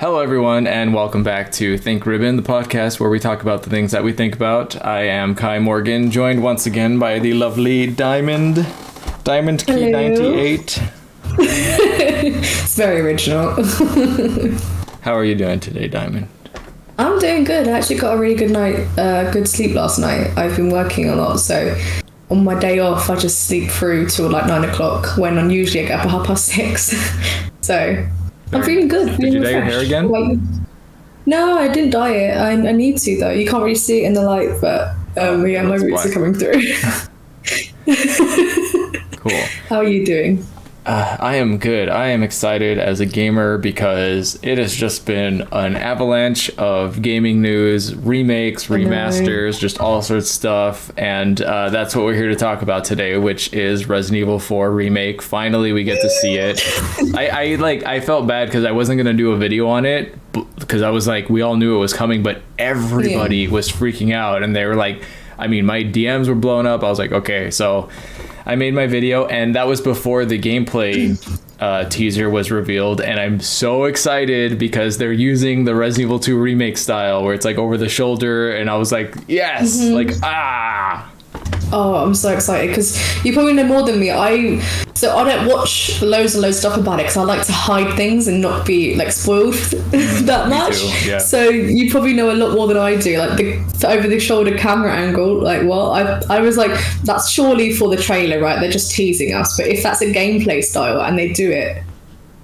Hello, everyone, and welcome back to Think Ribbon, the podcast where we talk about the things that we think about. I am Kai Morgan, joined once again by the lovely Diamond Key 98. It's very original. How are you doing today, Diamond? I'm doing good. I actually got a really good night, good sleep last night. I've been working a lot, so on my day off, I just sleep through till like 9 o'clock when I usually get up at 6:30. So I'm feeling good. Did you dye your hair again? No, I didn't dye it. I need to though. You can't really see it in the light, but yeah, my roots are coming through. Cool. How are you doing? I am good. I am excited as a gamer because it has just been an avalanche of gaming news, remakes, remasters, just all sorts of stuff. And that's what we're here to talk about today, which is Resident Evil 4 Remake. Finally, we get to see it. I felt bad because I wasn't going to do a video on it because I was like, we all knew it was coming, but everybody was freaking out. And they were like, I mean, my DMs were blowing up. I was like, okay, so I made my video, and that was before the gameplay teaser was revealed, and I'm so excited because they're using the Resident Evil 2 remake style where it's like over the shoulder, and I was like, yes, Oh, I'm so excited because you probably know more than me. I don't watch loads and loads of stuff about it because I like to hide things and not be like spoiled that much. Me too, yeah. So you probably know a lot more than I do. Like the over the shoulder camera angle. Like what? I was like, that's surely for the trailer, right? They're just teasing us. But if that's a gameplay style and they do it.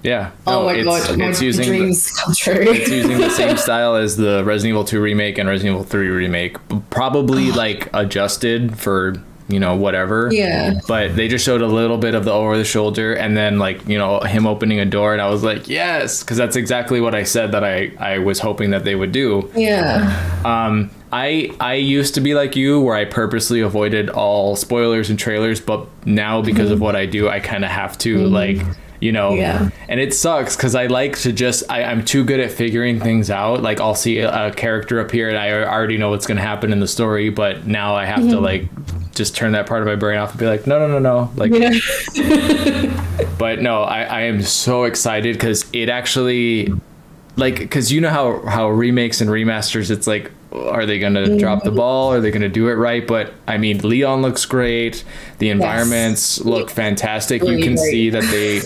Yeah. No, my god, my dreams come true. It's using the same style as the Resident Evil 2 remake and Resident Evil 3 remake. Probably like adjusted for, whatever. Yeah. But they just showed a little bit of the over the shoulder and then him opening a door, and I was like, yes, because that's exactly what I said that I was hoping that they would do. Yeah. I used to be like you where I purposely avoided all spoilers and trailers, but now because of what I do, I kind of have to and it sucks because I like to I'm too good at figuring things out. Like I'll see a character appear and I already know what's going to happen in the story, but now I have to just turn that part of my brain off and be like, no. But no, I am so excited because it actually because you know how remakes and remasters, it's like, are they going to drop the ball? Are they going to do it right? But I mean, Leon looks great. The environments look fantastic. Really, you can see that they...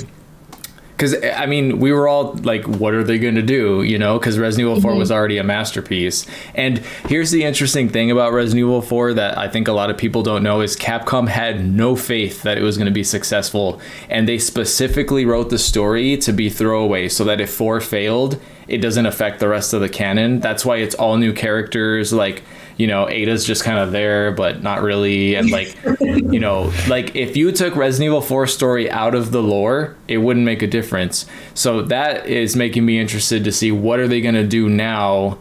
Because, I mean, we were all like, what are they going to do? Because Resident Evil 4 was already a masterpiece. And here's the interesting thing about Resident Evil 4 that I think a lot of people don't know is Capcom had no faith that it was going to be successful. And they specifically wrote the story to be throwaway so that if 4 failed, it doesn't affect the rest of the canon. That's why it's all new characters. Ada's just kind of there, but not really. And if you took Resident Evil 4 story out of the lore, it wouldn't make a difference. So that is making me interested to see what are they going to do now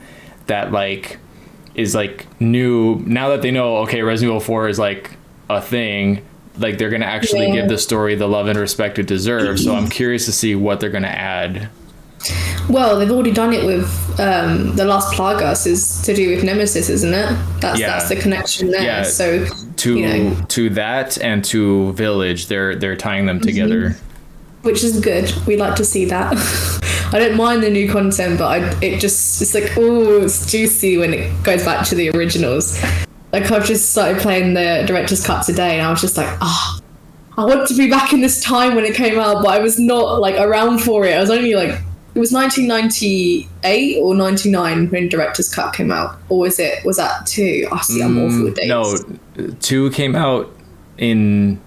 that is new. Now that they know, okay, Resident Evil 4 is a thing, they're going to actually give the story the love and respect it deserves. So I'm curious to see what they're going to add. Well, they've already done it with the last Plagas is to do with Nemesis, isn't it? That's the connection there. Yeah, so to that and to Village, they're tying them together, which is good. We like to see that. I don't mind the new content, but it's like, oh, it's juicy when it goes back to the originals. I've just started playing the director's cut today, and I was just like, I want to be back in this time when it came out, but I was not around for it. I was only it was 1998 or 99 when director's cut came out, or was that 2? I see, I'm awful with dates. No, 2 came out in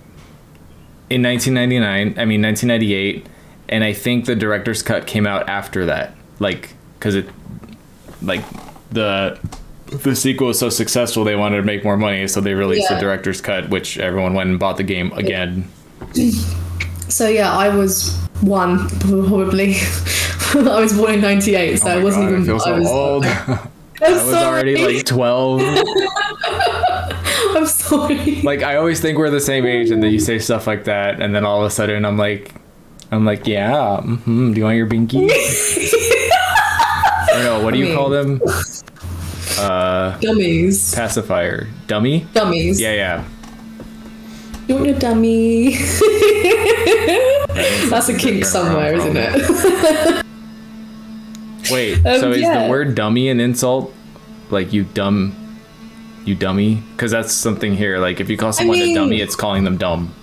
1998, and I think the director's cut came out after that, because it the sequel was so successul, they wanted to make more money, so they released the director's cut, which everyone went and bought the game again. So yeah, I was 1 probably. I was born in 98, so I wasn't even. I feel so old. I was already 12. I'm sorry. I always think we're the same age, and then you say stuff like that, and then all of a sudden I'm like, yeah. Do you want your binky? Or no, what do you call them? Dummies. Pacifier. Dummy? Dummies. Yeah. You want your dummy? That's a kink somewhere, isn't it? Wait, so is yeah. the word dummy an insult? Like you dummy? Because that's something here. Like if you call someone a dummy, it's calling them dumb.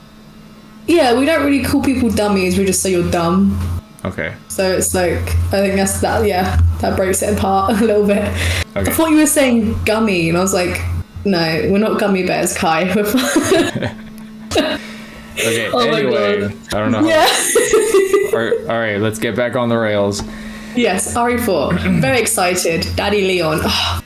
Yeah, we don't really call people dummies. We just say you're dumb. Okay. So it's like, I think that's that. Yeah, that breaks it apart a little bit. Okay. I thought you were saying gummy, and I was like, no, we're not gummy bears, Kai. Okay. Oh anyway, I don't know. Yeah. All right, let's get back on the rails. Yes, RE4. Very excited. Daddy Leon. Oh,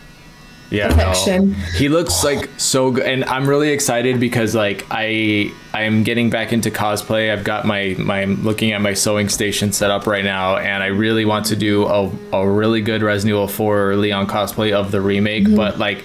Yeah, perfection. no. He looks like so good, and I'm really excited because like I'm getting back into cosplay. I've got my looking at my sewing station set up right now, and I really want to do a really good Resident Evil 4 Leon cosplay of the remake. But like,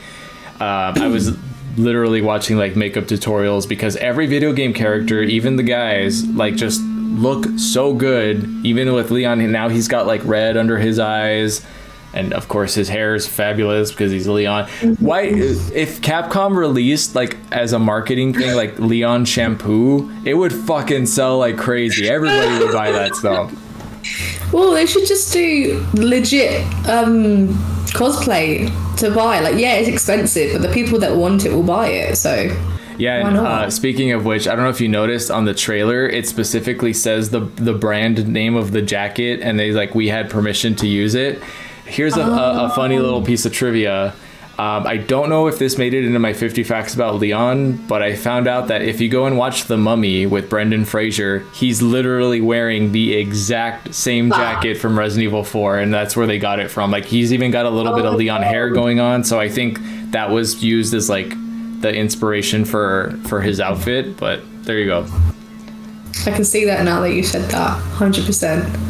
I was literally watching like makeup tutorials because every video game character, even the guys, like just look so good. Even with Leon, now he's got like red under his eyes. And of course his hair is fabulous because he's Leon. Why, if Capcom released like as a marketing thing like Leon shampoo, it would fucking sell like crazy. Everybody would buy that stuff. Well, they should just do legit cosplay to buy. Like, yeah, it's expensive, but the people that want it will buy it. So yeah, and speaking of which, I don't know if you noticed on the trailer, it specifically says the brand name of the jacket, and they like, we had permission to use it. Here's a funny little piece of trivia. I don't know if this made it into my 50 facts about Leon, but I found out that if you go and watch The Mummy with Brendan Fraser, he's literally wearing the exact same jacket from Resident Evil 4, and that's where they got it from. Like, he's even got a little bit of Leon hair going on, so I think that was used as like the inspiration for his outfit, but there you go. I can see that now that you said that, 100%.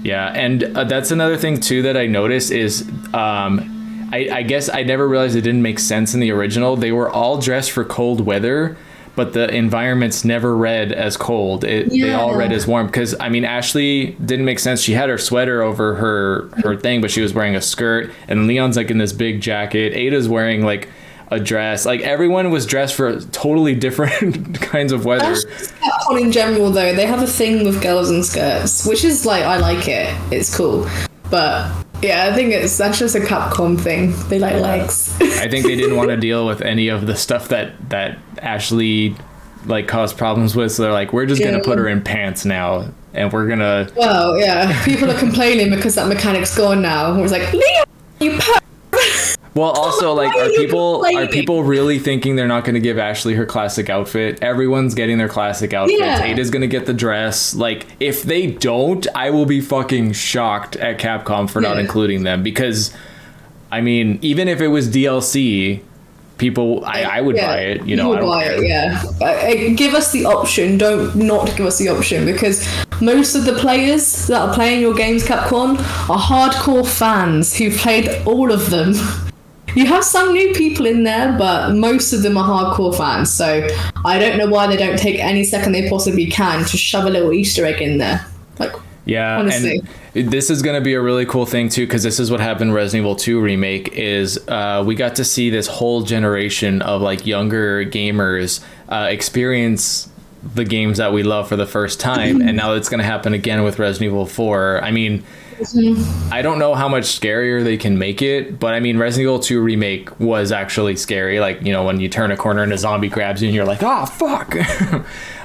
Yeah, and that's another thing too that I noticed is I guess I never realized it didn't make sense in the original. They were all dressed for cold weather, but the environments never read as cold. They all read as warm, because I mean, Ashley didn't make sense. She had her sweater over her thing, but she was wearing a skirt, and Leon's like in this big jacket. Ada's wearing like a dress. Like, everyone was dressed for totally different kinds of weather. Capcom in general, though, they have a thing with girls in skirts, which is like, I like it. It's cool. But yeah, I think that's just a Capcom thing. They like legs. I think they didn't want to deal with any of the stuff that Ashley like caused problems with, so they're like, we're just gonna put her in pants now, and we're gonna. Well, yeah, people are complaining because that mechanic's gone now. It was like, Leon, you. Well, also, like, are people really thinking they're not going to give Ashley her classic outfit? Everyone's getting their classic outfits. Yeah. Ada's going to get the dress. Like, if they don't, I will be fucking shocked at Capcom for not including them, because, I mean, even if it was DLC, people, I would buy it. You know, I don't care. Yeah. Give us the option. Don't not give us the option, because most of the players that are playing your games, Capcom, are hardcore fans who've played all of them. You have some new people in there, but most of them are hardcore fans. So I don't know why they don't take any second they possibly can to shove a little Easter egg in there. Like, yeah, honestly. And this is going to be a really cool thing too, because this is what happened in Resident Evil 2 Remake, is we got to see this whole generation of like younger gamers experience the games that we love for the first time. And now it's going to happen again with Resident Evil 4. I mean, I don't know how much scarier they can make it, but I mean, Resident Evil 2 Remake was actually scary. Like, you know, when you turn a corner and a zombie grabs you and you're like, oh, fuck.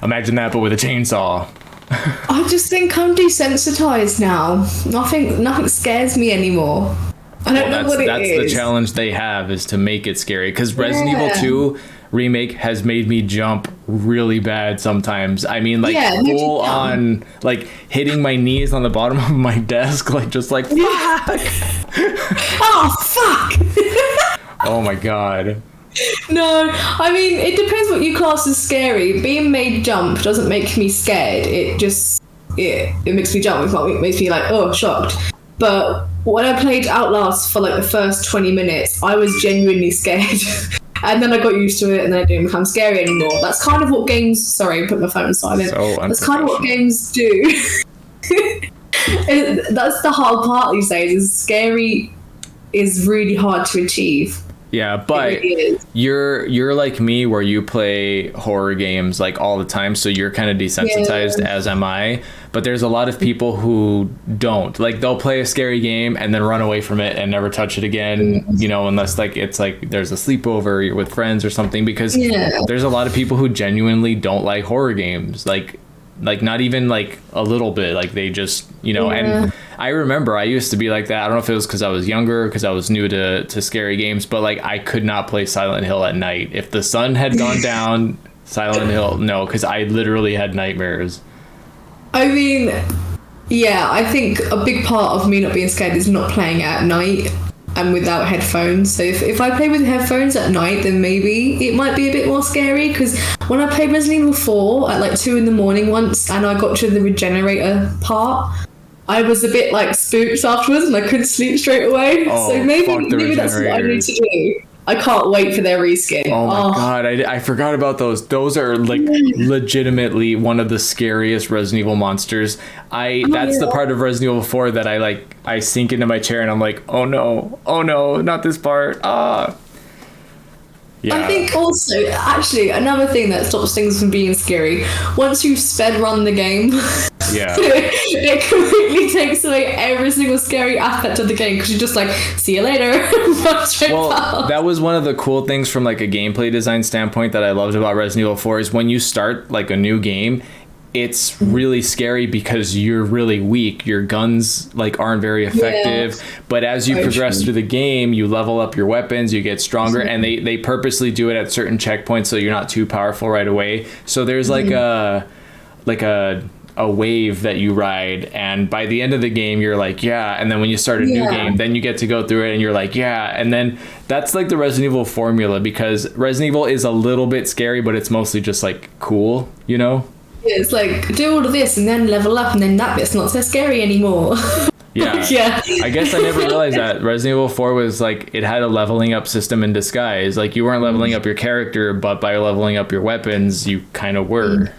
Imagine that, but with a chainsaw. I just think I'm desensitized now. Nothing scares me anymore. I don't know what it is. That's the challenge they have, is to make it scary. Because Resident Evil 2 Remake has made me jump really bad sometimes. I mean, like, full on, like, hitting my knees on the bottom of my desk, like, just like, fuck! Oh, fuck! Oh my god. No, I mean, it depends what you class as scary. Being made jump doesn't make me scared. It just, it makes me jump. It makes me like, oh, shocked. But when I played Outlast for like the first 20 minutes, I was genuinely scared. And then I got used to it, and then it didn't become scary anymore. That's kind of what games... Sorry, put my phone on silent. That's kind of what games do. That's the hard part these days, is scary is really hard to achieve. Yeah, but really you're like me, where you play horror games like all the time, so you're kind of desensitized, as am I. but there's a lot of people who don't. Like, they'll play a scary game and then run away from it and never touch it again, you know, unless like it's like there's a sleepover, you're with friends or something, because there's a lot of people who genuinely don't like horror games, like not even like a little bit, like they just, you know. And I remember I used to be like that. I don't know if it was because I was younger, because I was new to scary games, but like I could not play Silent Hill at night. If the sun had gone down, Silent Hill, no, because I literally had nightmares. I mean, yeah, I think a big part of me not being scared is not playing at night and without headphones. So if I play with headphones at night, then maybe it might be a bit more scary, because when I played Resident Evil 4 at like 2 a.m. once and I got to the regenerator part, I was a bit like spooked afterwards and I couldn't sleep straight away. So maybe that's what I need to do. I can't wait for their reskin. Oh my god, I forgot about those. Those are like legitimately one of the scariest Resident Evil monsters. That's the part of Resident Evil 4 that I sink into my chair and I'm like, oh no, not this part. Yeah. I think also, actually, another thing that stops things from being scary, once you've sped run the game, it completely takes away every single scary aspect of the game, because you're just like, see you later. That was one of the cool things from like a gameplay design standpoint that I loved about Resident Evil 4 is when you start like a new game, it's really scary because you're really weak. Your guns like aren't very effective. But as you progress through the game, you level up your weapons, you get stronger, and they purposely do it at certain checkpoints so you're not too powerful right away. So there's like a wave that you ride, and by the end of the game you're like, and then when you start a new game, then you get to go through it and you're like, and then that's like the Resident Evil formula, because Resident Evil is a little bit scary, but it's mostly just like cool, you know? It's like, do all of this and then level up, and then that bit's not so scary anymore. I guess I never realized that Resident Evil 4 was like, it had a leveling up system in disguise. Like, you weren't leveling up your character, but by leveling up your weapons, you kind of were.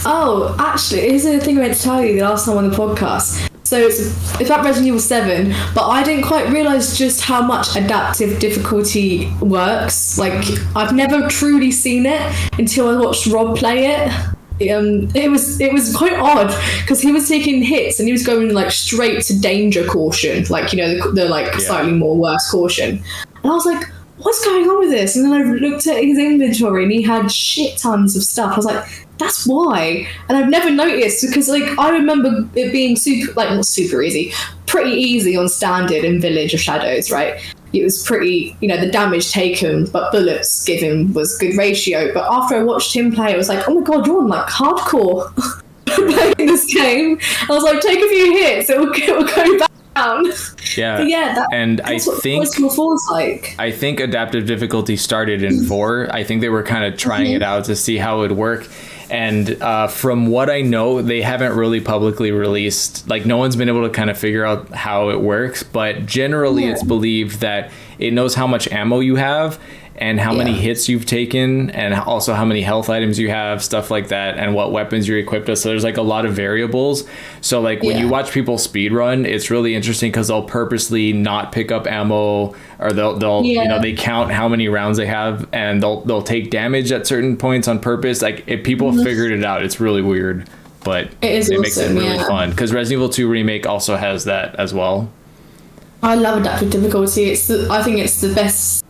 Oh, actually, here's the thing I meant to tell you the last time on the podcast. So it's about Resident Evil 7, but I didn't quite realise just how much adaptive difficulty works. Like, I've never truly seen it until I watched Rob play it. It was quite odd, because he was taking hits and he was going like straight to danger caution, like, you know, the like slightly more worse caution, and I was like, what's going on with this? And then I looked at his inventory and he had shit tons of stuff. I was like, that's why. And I've never noticed, because like I remember it being not super easy, pretty easy on standard in Village of Shadows, right? It was pretty, you know, the damage taken but bullets given was good ratio. But after I watched him play, I was like, oh my god, you're on like hardcore playing this game. I was like, take a few hits, it will go back down. That's what four's like. I think adaptive difficulty started in 4. I think they were kind of trying it out to see how it would work. And from what I know, they haven't really publicly released, like, no one's been able to kind of figure out how it works, but generally it's believed that it knows how much ammo you have and how many hits you've taken, and also how many health items you have, stuff like that, and what weapons you're equipped with. So there's like a lot of variables. So like when you watch people speed run, it's really interesting because they'll purposely not pick up ammo, or they'll you know, they count how many rounds they have, and they'll take damage at certain points on purpose. Like, if people figured it out, it's really weird, but it makes it really fun, because Resident Evil 2 Remake also has that as well. I love adaptive difficulty. I think it's the best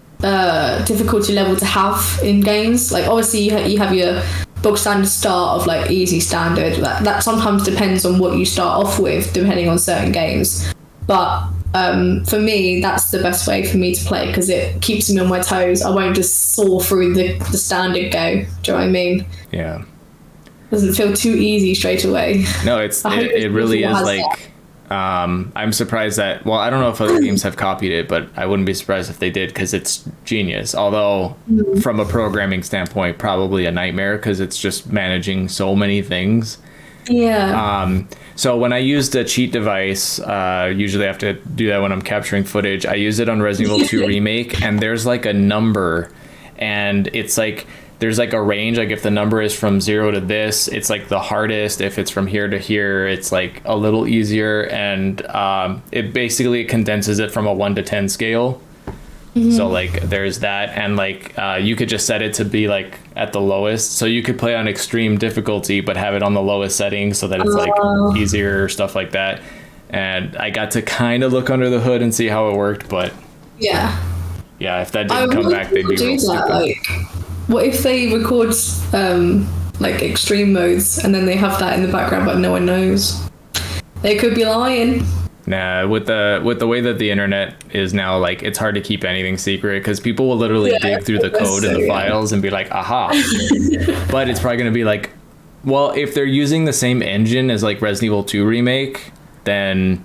difficulty level to have in games. Like, obviously you have your bog standard start of like easy standard, that sometimes depends on what you start off with depending on certain games, but for me that's the best way for me to play, because it keeps me on my toes. I won't just soar through the standard go. Do you know what I mean? Doesn't feel too easy straight away. No, it really is like I'm surprised that, well, I don't know if other games have copied it, but I wouldn't be surprised if they did, because it's genius. Although from a programming standpoint, probably a nightmare, because it's just managing so many things. So when I used a cheat device, usually I have to do that when I'm capturing footage. I use it on Resident Evil 2 Remake, and there's like a number, and it's like there's like a range. Like, if the number is from 0 to this, it's like the hardest. If it's from here to here, it's like a little easier. And it basically condenses it from a 1 to 10 scale. So like there's that, and like you could just set it to be like at the lowest, so you could play on extreme difficulty but have it on the lowest setting so that it's like easier, stuff like that. And I got to kind of look under the hood and see how it worked, but yeah, if that didn't come back, they'd be real stupid. Like, what if they record like extreme modes and then they have that in the background but no one knows? They could be lying. Nah, with the way that the internet is now, like, it's hard to keep anything secret because people will literally dig through the code and the files and be like, aha. But it's probably going to be like, well, if they're using the same engine as like Resident Evil 2 Remake, then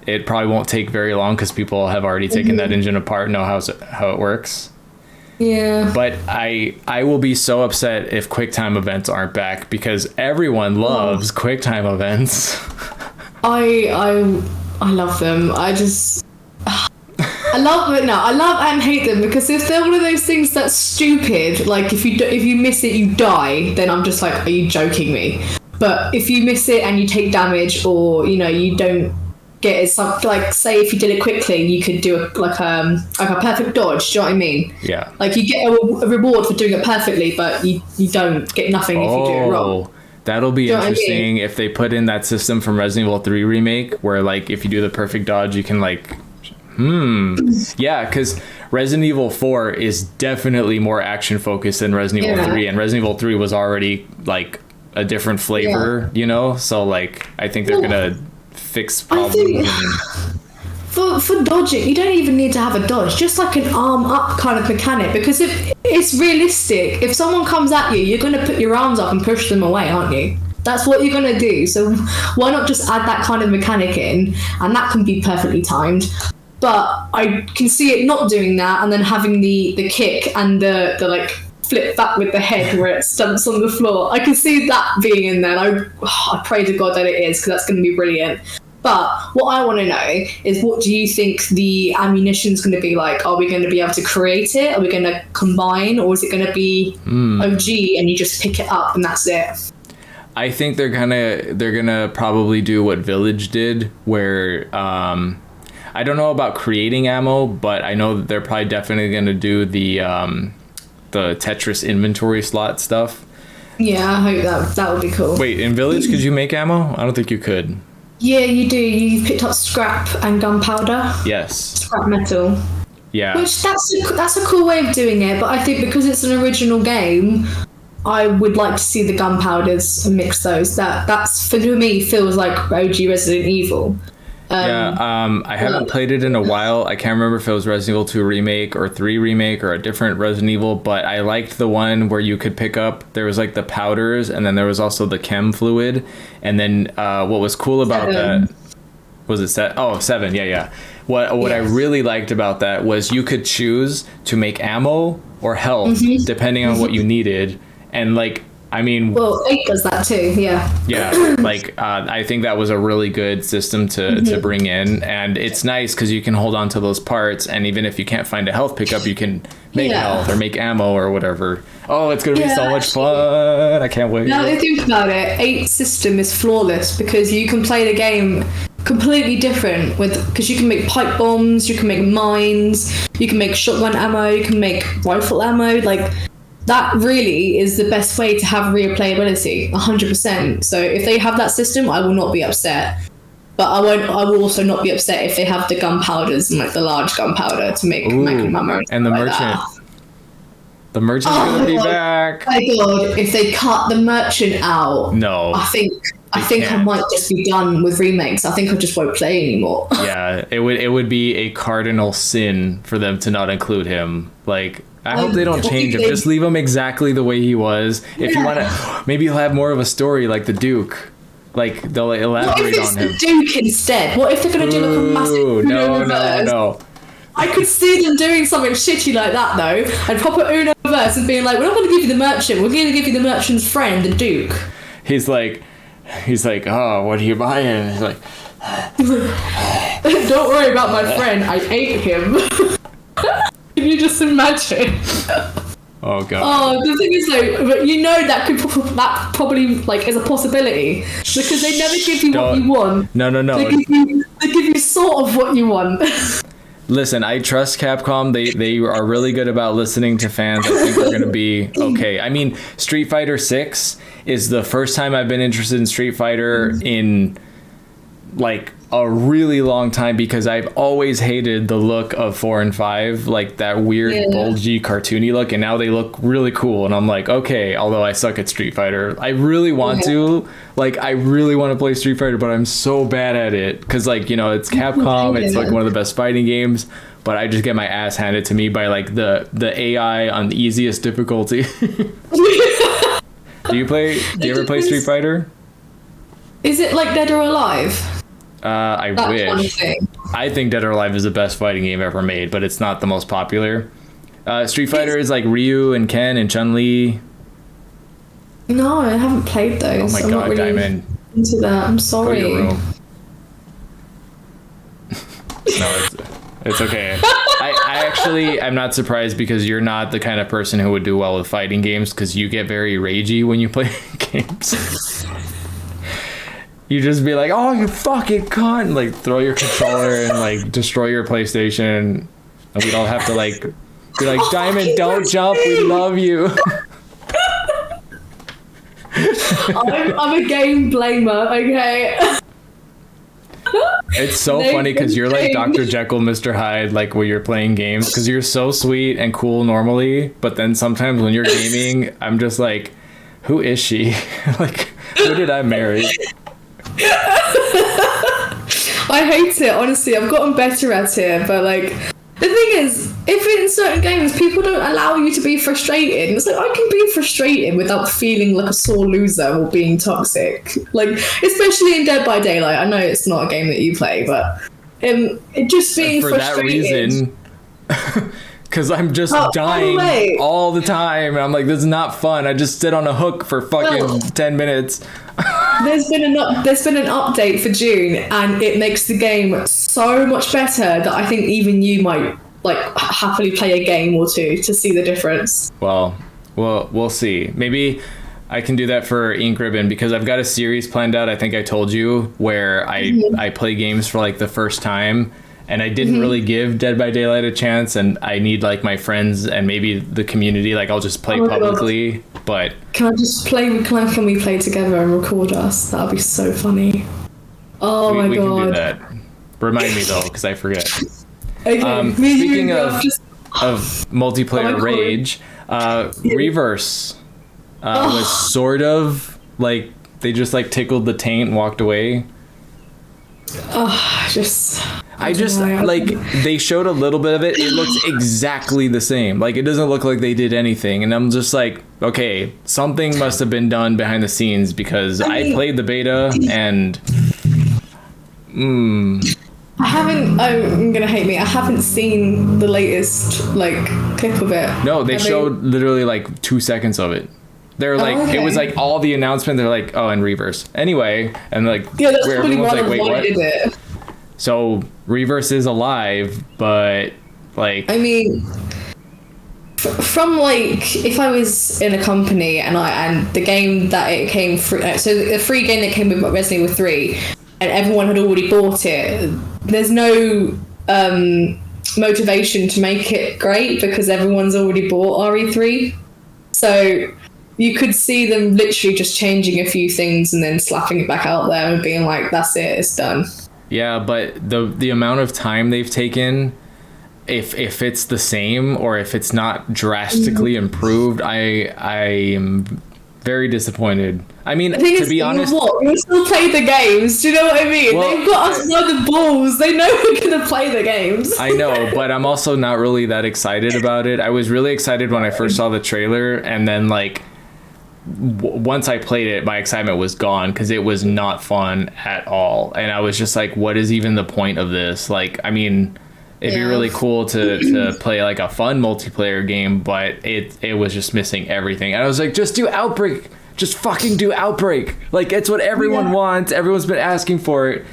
it probably won't take very long because people have already taken that engine apart and know how it works. Yeah. But I will be so upset if QuickTime events aren't back because everyone loves QuickTime events. I love them. I love and hate them because if they're one of those things that's stupid, like if you miss it you die, then I'm just like, are you joking me? But if you miss it and you take damage, or you don't get it, like say if you did it quickly, you could do a perfect dodge. Do you know what I mean? Yeah. Like you get a reward for doing it perfectly, but you don't get nothing if you do it wrong. That'll be interesting if they put in that system from Resident Evil 3 Remake where like if you do the perfect dodge you can like yeah, because Resident Evil 4 is definitely more action focused than Resident Evil 3, and Resident Evil 3 was already like a different flavor, so like I think they're gonna fix problems. For dodging, you don't even need to have a dodge, just like an arm up kind of mechanic, because if it's realistic, if someone comes at you, you're going to put your arms up and push them away, aren't you? That's what you're going to do. So why not just add that kind of mechanic in, and that can be perfectly timed. But I can see it not doing that and then having the kick and the like flip back with the head where it stumps on the floor. I can see that being in there. I pray to God that it is, because that's going to be brilliant. But what I want to know is, what do you think the ammunition's going to be like? Are we going to be able to create it? Are we going to combine? Or is it going to be OG and you just pick it up and that's it? I think they're gonna probably do what Village did, where I don't know about creating ammo, but I know that they're probably definitely going to do the Tetris inventory slot stuff. Yeah, I hope that would be cool. Wait, in Village, could you make ammo? I don't think you could. Yeah, you do. You picked up scrap and gunpowder. Yes. Scrap metal. Yeah. Which that's a cool way of doing it, but I think because it's an original game, I would like to see the gunpowders and mix those. That's for me feels like OG Resident Evil. I haven't played it in a while. I can't remember if it was Resident Evil 2 Remake or 3 Remake or a different Resident Evil, but I liked the one where you could pick up, there was like the powders and then there was also the chem fluid. And then what was cool about that, was it 7? Yeah. What I really liked about that was you could choose to make ammo or health depending on what you needed. And like, I mean, well, 8 does that too, yeah. Yeah, like I think that was a really good system to bring in, and it's nice because you can hold on to those parts, and even if you can't find a health pickup, you can make health or make ammo or whatever. Oh, it's gonna be so much fun! I can't wait. Now that I think about it, 8's system is flawless because you can play the game completely different because you can make pipe bombs, you can make mines, you can make shotgun ammo, you can make rifle ammo, like. That really is the best way to have replayability, 100%. So if they have that system, I will not be upset. But I will also not be upset if they have the gunpowders and like the large gunpowder to make magnum ammo. And the merchant. That. The merchant's gonna be back. Oh my god! If they cut the merchant out, no, I think I might just be done with remakes. I think I just won't play anymore. Yeah, it would be a cardinal sin for them to not include him. Like. I hope they don't change him. Just leave him exactly the way he was. If you want to, maybe he'll have more of a story like the Duke. Like they'll elaborate on him. What if it's the Duke instead? What if they're going to do like a massive Uno reverse? No. I could see them doing something shitty like that though. And proper Uno reverse and being like, we're not going to give you the merchant. We're going to give you the merchant's friend, the Duke. He's like, oh, what are you buying? He's like, don't worry about my friend. I ate him. Can you just imagine? Oh god. Oh, the thing is though, but that probably like is a possibility because they never give you what you want. No. They give you sort of what you want. Listen, I trust Capcom. They are really good about listening to fans. I think they're going to be okay. I mean, Street Fighter 6 is the first time I've been interested in Street Fighter in like a really long time, because I've always hated the look of 4 and 5, like that weird bulgy cartoony look, and now they look really cool, and I'm like, okay, although I suck at Street Fighter, I really want to play Street Fighter, but I'm so bad at it because, like, you know, it's Capcom, it's like one of the best fighting games, but I just get my ass handed to me by like the AI on the easiest difficulty. Do you ever play Street Fighter? Is it like Dead or Alive? I wish. I think Dead or Alive is the best fighting game ever made, but it's not the most popular. Street Fighter is like Ryu and Ken and Chun-Li. No, I haven't played those. Oh my god, really Diamond. Into that. I'm sorry. Go to your room. No, it's okay. I'm not surprised, because you're not the kind of person who would do well with fighting games, because you get very ragey when you play games. You just be like, oh, you fucking cunt, like throw your controller and like destroy your PlayStation, and we'd all have to like be like, Diamond, don't jump, we love you. I'm a game blamer, okay? It's so funny because you're like Dr. Jekyll, Mr. Hyde, like when you're playing games, because you're so sweet and cool normally, but then sometimes when you're gaming, I'm just like, who is she? Like, who did I marry? I hate it, honestly. I've gotten better at it, but like, the thing is, if in certain games people don't allow you to be frustrated, it's like, I can be frustrated without feeling like a sore loser or being toxic. Like, especially in Dead by Daylight. I know it's not a game that you play, but it just being for frustrated. That reason. Because I'm just dying all the time. And I'm like, this is not fun. I just sit on a hook for fucking 10 minutes. There's been an update for June, and it makes the game so much better that I think even you might like happily play a game or two to see the difference. Well, we'll see. Maybe I can do that for Ink Ribbon, because I've got a series planned out. I think I told you, where I play games for like the first time. And I didn't really give Dead by Daylight a chance, and I need like my friends and maybe the community. Like, I'll just play publicly, but can we play together and record us? That'll be so funny. Oh my god. We can do that. Remind me though, because I forget. Okay. Speaking of multiplayer rage, Reverse was sort of like, they just like tickled the taint and walked away. They showed a little bit of it. It looks exactly the same. Like, it doesn't look like they did anything. And I'm just like, okay, something must have been done behind the scenes, because I played the beta and I'm gonna hate me. I haven't seen the latest like clip of it. No, they showed literally like 2 seconds of it. They're like, it was like all the announcement. They're like, oh, and Reverse. Anyway, and like, that's where probably everyone's why like, wait, what? did it. So Reverse is alive, but like, I mean, from like, if I was in a company and the game that it came free, so the free game that came with Resident Evil 3, and everyone had already bought it, there's no motivation to make it great because everyone's already bought RE3. So you could see them literally just changing a few things and then slapping it back out there and being like, that's it, it's done. Yeah, but the amount of time they've taken, if it's the same or if it's not drastically improved, I am very disappointed. I mean, to be honest, we still play the games. Do you know what I mean? Well, they've got us by the balls. They know we're gonna play the games. I know, but I'm also not really that excited about it. I was really excited when I first saw the trailer, and then like once I played it, my excitement was gone because it was not fun at all. And I was just like, what is even the point of this? Like, I mean, it'd be really cool to play like a fun multiplayer game, but it was just missing everything. And I was like, just do Outbreak. Just fucking do Outbreak. Like, it's what everyone wants. Everyone's been asking for it.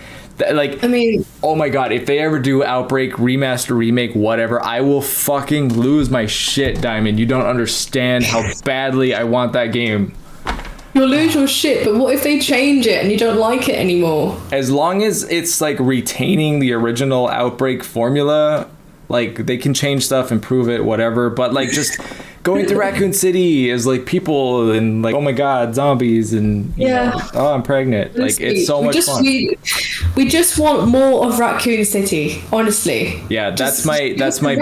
Like, I mean, oh my god, if they ever do Outbreak, remaster, remake, whatever, I will fucking lose my shit, Diamond. You don't understand how badly I want that game. You'll lose your shit, but what if they change it and you don't like it anymore? As long as it's like retaining the original Outbreak formula, Like, they can change stuff, improve it, whatever. But like, just going to Raccoon City is like people and like, oh my god, zombies and you know, oh, I'm pregnant. Like, it's so much fun. We just want more of Raccoon City, honestly. Yeah, that's my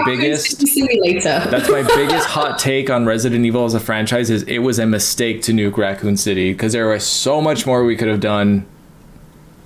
biggest simulator. That's my biggest hot take on Resident Evil as a franchise is it was a mistake to nuke Raccoon City because there was so much more we could have done.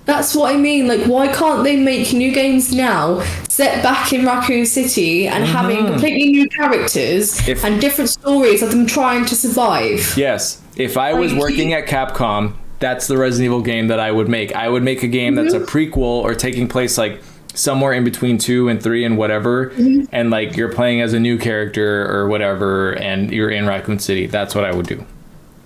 That's what I mean. Like, why can't they make new games now, set back in Raccoon City and having completely new characters and different stories of them trying to survive? Yes. If I was working at Capcom, that's the Resident Evil game that I would make. I would make a game that's a prequel or taking place like somewhere in between 2 and 3 and whatever, and like you're playing as a new character or whatever, and you're in Raccoon City. That's what I would do.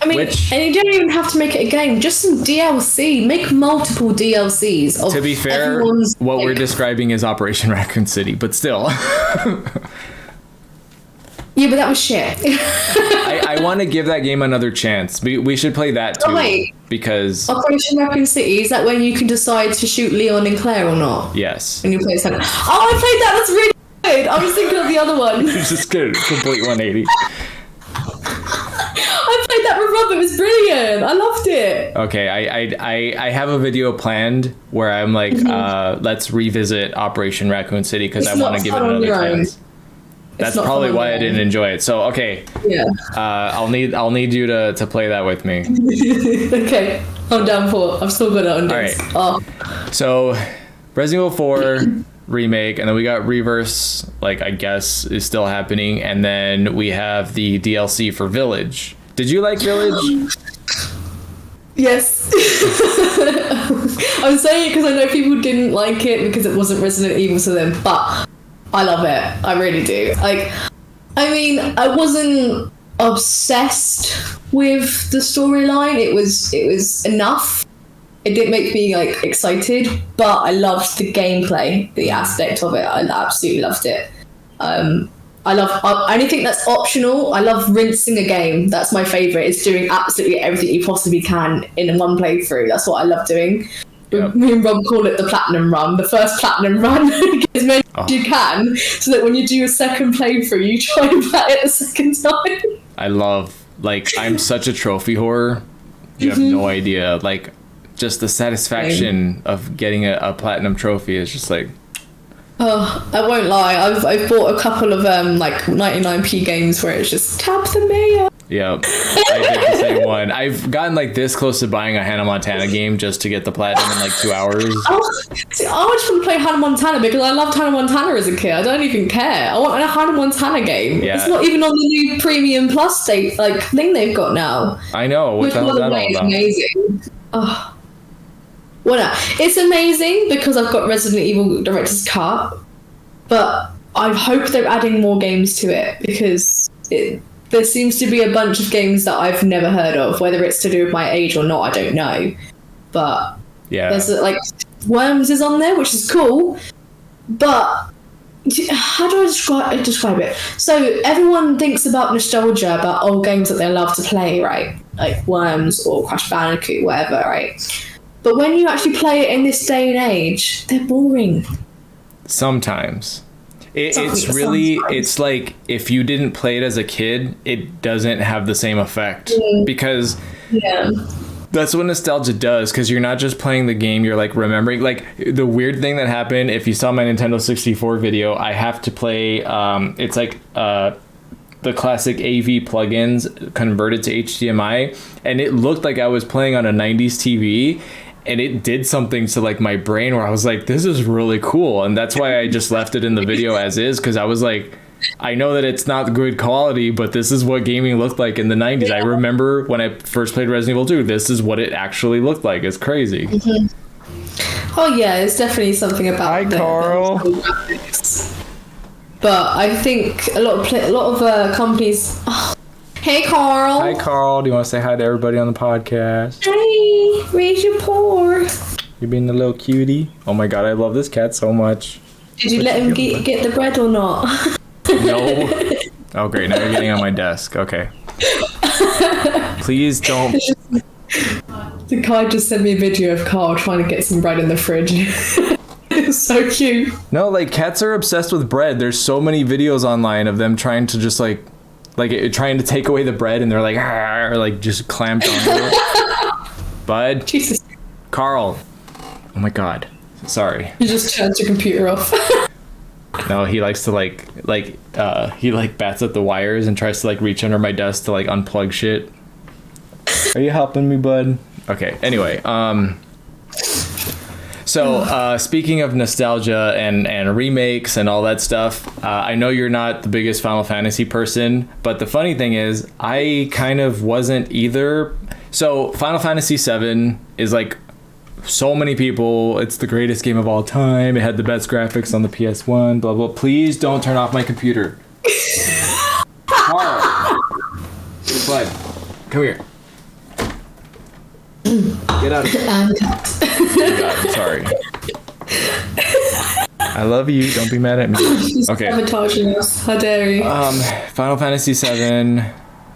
I mean, and you don't even have to make it a game, just some DLC. Make multiple DLCs. Of to be fair, what we're describing is Operation Raccoon City, but still. Yeah, but that was shit. I want to give that game another chance. We should play that too. Oh, wait. Because Operation Raccoon City, is that when you can decide to shoot Leon and Claire or not? Yes. And you play something. Oh, I played that. That's really good. I was thinking of the other one. It's just good. Complete 180. I played that with Rob. It was brilliant. I loved it. Okay, I have a video planned where I'm like, let's revisit Operation Raccoon City because I want to give it another chance. That's probably why I didn't enjoy it. So okay, I'll need you to play that with me. Okay, I'm down for it. I've still got it on this. All right. So Resident Evil 4 remake, and then we got Reverse, like I guess is still happening, and then we have the DLC for Village. Did you like Village? Yes. I'm saying it because I know people didn't like it because it wasn't Resident Evil to them, but I love it. I really do. Like, I mean, I wasn't obsessed with the storyline. It was enough. It didn't make me like excited, but I loved the gameplay, the aspect of it. I absolutely loved it. I love anything that's optional. I love rinsing a game. That's my favorite. It's doing absolutely everything you possibly can in one playthrough. That's what I love doing. Yep. Me and Rob call it the platinum run, the first platinum run. Get as many as you can, so that when you do a second playthrough, you try and play it the second time. I love, like, I'm such a trophy whore. You have no idea. Like, just the satisfaction of getting a platinum trophy is just like... Oh, I won't lie. I've bought a couple of like 99p games where it's just tap the mayor. Yeah, I did the same one. I've gotten like this close to buying a Hannah Montana game just to get the platinum in like 2 hours. I just want to play Hannah Montana because I loved Hannah Montana as a kid. I don't even care. I want a Hannah Montana game. Yeah. It's not even on the new Premium Plus thing they've got now. I know. What the hell is that all about? Amazing. Oh. Well, no, it's amazing because I've got Resident Evil Director's Cut, but I hope they're adding more games to it because there seems to be a bunch of games that I've never heard of. Whether it's to do with my age or not, I don't know. But yeah, there's like Worms is on there, which is cool. But how do I describe it? So everyone thinks about nostalgia, about old games that they love to play, right? Like Worms or Crash Bandicoot, whatever, right? But when you actually play it in this day and age, they're boring. Sometimes. It's like if you didn't play it as a kid, it doesn't have the same effect. Because that's what nostalgia does, because you're not just playing the game, you're like remembering. Like the weird thing that happened, if you saw my Nintendo 64 video, I have to play, it's like the classic AV plugins converted to HDMI, and it looked like I was playing on a 90s TV. And it did something to like my brain where I was like, this is really cool. And that's why I just left it in the video as is, because I was like, I know that it's not good quality, but this is what gaming looked like in the 90s. I remember when I first played Resident Evil 2, this is what it actually looked like. It's crazy. Oh yeah, it's definitely something about Hi, Carl. But I think a lot of companies... Oh. Hey, Carl. Hi, Carl. Do you want to say hi to everybody on the podcast? Hey, raise your paw. You're being a little cutie. Oh my god, I love this cat so much. Did you let him get the bread or not? No. Oh great, now you're getting on my desk. Okay. Please don't. The guy just sent me a video of Carl trying to get some bread in the fridge. So cute. No, like cats are obsessed with bread. There's so many videos online of them trying to just like trying to take away the bread, and they're like, or like just clamped onto it. Bud. Jesus. Carl. Oh my God. Sorry. You just turned your computer off. No, he likes to he like bats at the wires and tries to like reach under my desk to like unplug shit. Are you helping me, bud? Okay. Anyway, so speaking of nostalgia and remakes and all that stuff, I know you're not the biggest Final Fantasy person, but the funny thing is I kind of wasn't either. So Final Fantasy VII is like, so many people, it's the greatest game of all time. It had the best graphics on the PS1, blah, blah. Please don't turn off my computer. Carl. Bud, come here. Get out of here. Oh God, sorry. I love you. Don't be mad at me. He's okay. sabotaging us. How dare you? Final Fantasy VII.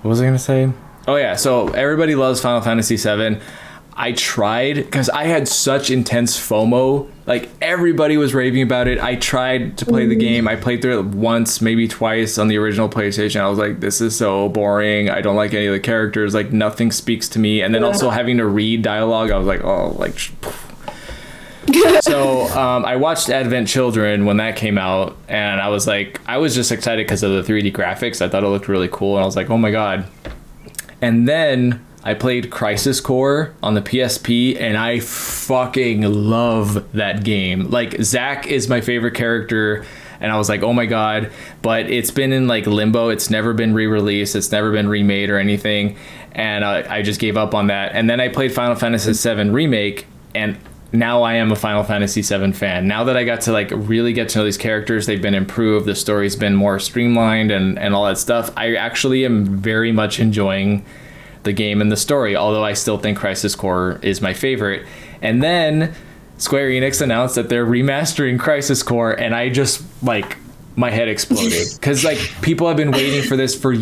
What was I going to say? Oh, yeah. So everybody loves Final Fantasy VII. I tried because I had such intense FOMO. Like everybody was raving about it. I tried to play the game. I played through it once, maybe twice on the original PlayStation. I was like, this is so boring. I don't like any of the characters. Like nothing speaks to me. And then also having to read dialogue, I was like, oh, like. So I watched Advent Children when that came out, and I was like, I was just excited because of the 3D graphics. I thought it looked really cool, and I was like, oh my God. And then I played Crisis Core on the PSP, and I fucking love that game. Like, Zack is my favorite character, and I was like, oh my God. But it's been in, like, limbo. It's never been re-released. It's never been remade or anything, and I just gave up on that. And then I played Final Fantasy VII Remake, and now I am a Final Fantasy VII fan. Now that I got to, like, really get to know these characters, they've been improved, the story's been more streamlined and all that stuff. I actually am very much enjoying the game and the story, although I still think Crisis Core is my favorite. And then Square Enix announced that they're remastering Crisis Core, and I just, like, my head exploded because, like, people have been waiting for this for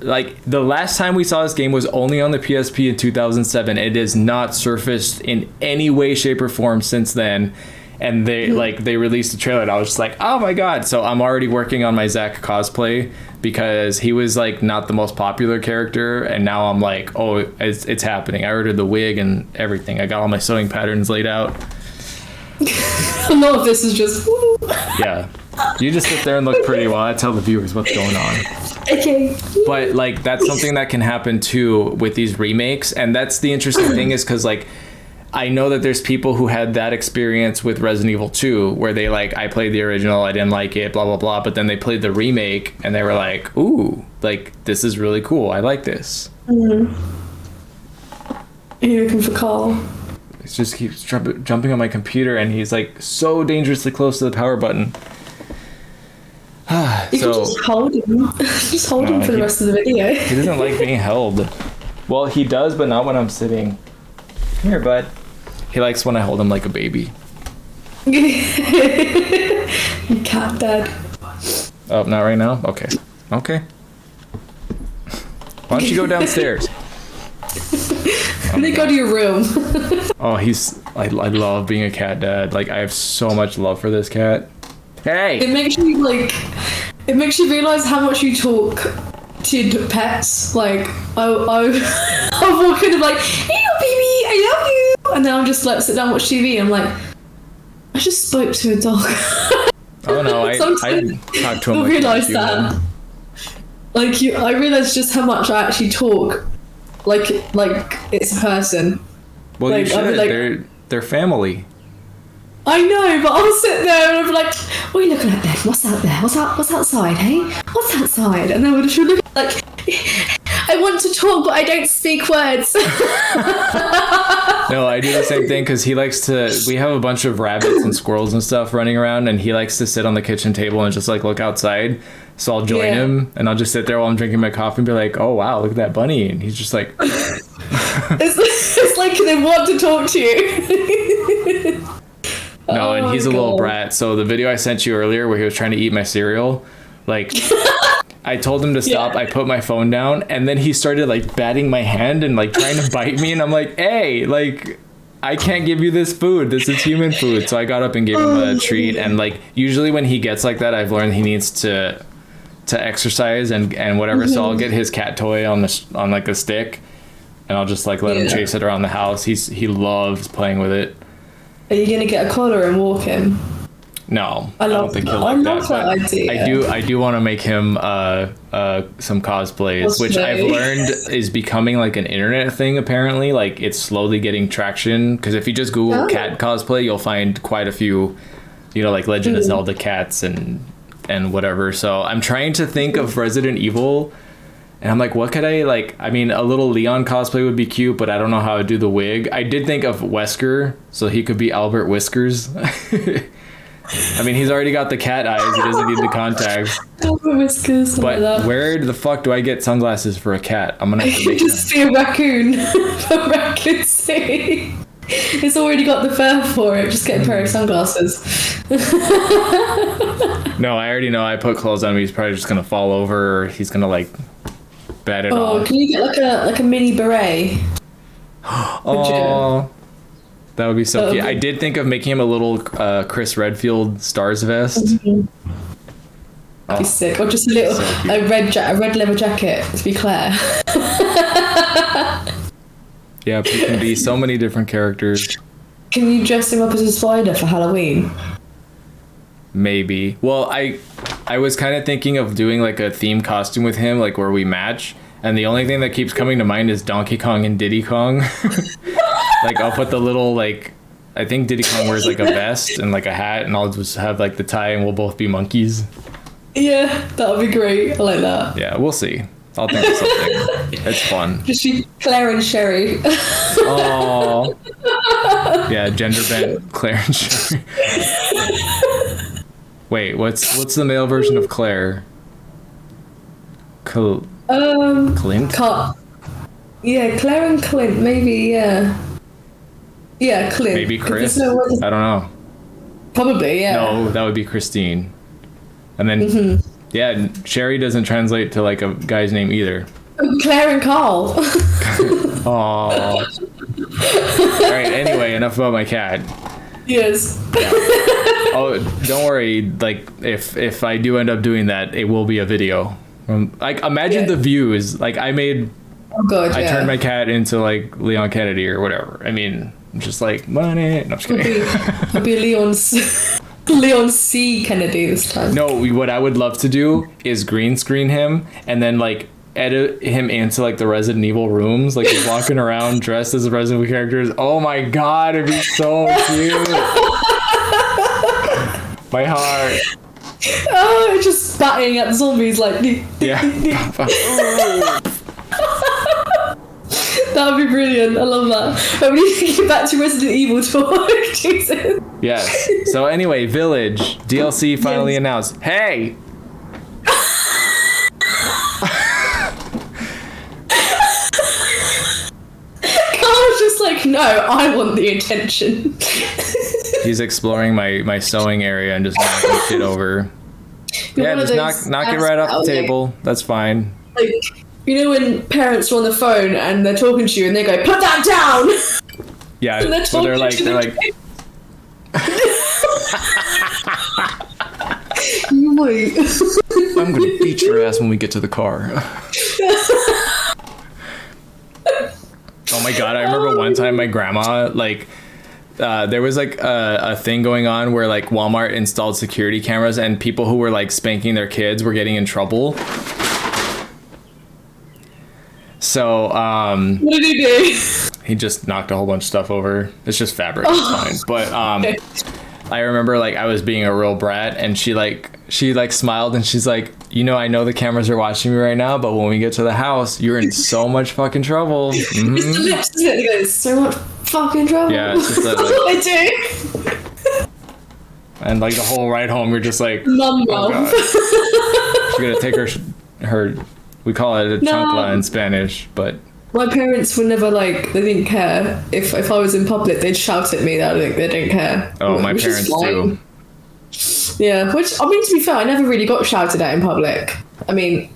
like, the last time we saw this game was only on the PSP in 2007. It has not surfaced in any way, shape, or form since then. And they released a trailer, and I was just like, oh my God. So I'm already working on my Zack cosplay because he was, like, not the most popular character, and now I'm like, oh, it's happening. I ordered the wig and everything. I got all my sewing patterns laid out. A lot of this is just woo. Yeah. You just sit there and look pretty while I tell the viewers what's going on. Okay. But, like, that's something that can happen too with these remakes, and that's the interesting thing is because, like, I know that there's people who had that experience with Resident Evil 2 where they, like, I played the original, I didn't like it, blah, blah, blah, but then they played the remake and they were like, ooh, like, this is really cool. I like this. Mm-hmm. Are you looking for Carl? He just keeps jumping on my computer, and he's, like, so dangerously close to the power button. You can just hold him. Just hold him for the rest of the video. He doesn't like being held. Well, he does, but not when I'm sitting. Come here, bud. He likes when I hold him like a baby. Cat dad. Oh, not right now? Okay. Okay. Why don't you go downstairs? They go to your room. Oh, I love being a cat dad. Like, I have so much love for this cat. Hey! It makes you realize how much you talk to your pets. Like, I'm walking, I'm like, hey, baby, I love you. And then I'm just like, sit down, watch TV. I'm like, I just spoke to a dog. Oh no, I talk to him. I like realize that. I realize just how much I actually talk. Like it's a person. Well, you should. Like, they're family. I know, but I'll sit there and I'll be like, what are you looking at, Ben? What's out there? What's outside, hey? What's outside? And then she'll look like, I want to talk, but I don't speak words. No, I do the same thing because he likes to, we have a bunch of rabbits and squirrels and stuff running around, and he likes to sit on the kitchen table and just, like, look outside. So I'll join him, and I'll just sit there while I'm drinking my coffee and be like, oh, wow, look at that bunny. And he's just like... it's like they want to talk to you. No, and he's a little brat. So the video I sent you earlier where he was trying to eat my cereal, like, I told him to stop. I put my phone down, and then he started, like, batting my hand and, like, trying to bite me. And I'm like, hey, like, I can't give you this food. This is human food. So I got up and gave him a treat. And like usually when he gets like that, I've learned he needs to exercise and whatever. So I'll get his cat toy on like a stick, and I'll just like let him chase it around the house. He loves playing with it. Are you gonna get a collar and walk him? No, I don't think he'll like that. But idea. I do want to make him some cosplays, which I've learned is becoming like an internet thing. Apparently, like it's slowly getting traction. Because if you just Google cat cosplay, you'll find quite a few, like Legend of Zelda cats and whatever. So I'm trying to think of Resident Evil, and I'm like, what could I like? I mean, a little Leon cosplay would be cute, but I don't know how to do the wig. I did think of Wesker, so he could be Albert Whiskers. I mean, he's already got the cat eyes. He doesn't need the contacts. Whiskers, but like where the fuck do I get sunglasses for a cat? I'm gonna have to make just see a raccoon for Raccoon City. It's already got the fur for it. Just get a pair of sunglasses. No, I already know. I put clothes on him. He's probably just gonna fall over, or he's gonna like bat it off. Oh, can you get like a mini beret? Oh. That would be so cute. I did think of making him a little Chris Redfield Stars vest. That'd be sick. Or just a little a red leather jacket, to be clear. Yeah, but he can be so many different characters. Can you dress him up as a spider for Halloween? Maybe. Well, I was kind of thinking of doing like a theme costume with him, like where we match. And the only thing that keeps coming to mind is Donkey Kong and Diddy Kong. Like I'll put the little like, I think Diddy Kong wears like a vest and like a hat, and I'll just have like the tie, and we'll both be monkeys. Yeah, that would be great. I like that. Yeah, we'll see. I'll think of something. It's fun. Just be Claire and Sherry. Oh. Yeah, gender bent Claire and Sherry. Wait, what's the male version of Claire? Clint? Yeah, Claire and Clint, maybe, yeah. Yeah, Clint. Maybe Chris? I don't know. Probably, yeah. No, that would be Christine. And then, yeah, Sherry doesn't translate to like a guy's name either. Claire and Carl. Aww. Alright, anyway, enough about my cat. Yes. Yeah. Oh, don't worry. Like, if I do end up doing that, it will be a video. Like, imagine the views. Like, I turned my cat into like Leon Kennedy or whatever. I mean, just like money. No, I'm just kidding. It'll be Leon C. Kennedy this time. No, what I would love to do is green screen him and then like edit him into like the Resident Evil rooms, like he's walking around dressed as the Resident Evil characters. Oh my god, it'd be so cute. My heart. Oh, just batting at the zombies like. Yeah. That would be brilliant. I love that. But we need to get back to Resident Evil talk. Jesus. Yes. So anyway, Village DLC finally announced. Hey. Carl's just like, no, I want the attention. He's exploring my sewing area and just knocking shit over. Yeah, just knock it right off the table. That's fine. Like, you know when parents are on the phone and they're talking to you and they go, put that down! Yeah, and they're like you wait. I'm gonna beat your ass when we get to the car. Oh my god, I remember one time my grandma, like, there was like a thing going on where like Walmart installed security cameras and people who were like spanking their kids were getting in trouble. So, what did he do? He just knocked a whole bunch of stuff over. It's just fabric, it's fine. But okay. I remember like I was being a real brat, and she smiled and she's like, I know the cameras are watching me right now, but when we get to the house, you're in so much fucking trouble. Mm-hmm. It's so much fucking trouble. Yeah, it's just that, like, I do. And like the whole ride home, we're just like, Mum. She's gonna take her. We call it a chancla in Spanish, but my parents were never like, they didn't care. If I was in public, they'd shout at me. That they didn't care. Oh, my parents do. Yeah, which, I mean, to be fair, I never really got shouted at in public. I mean,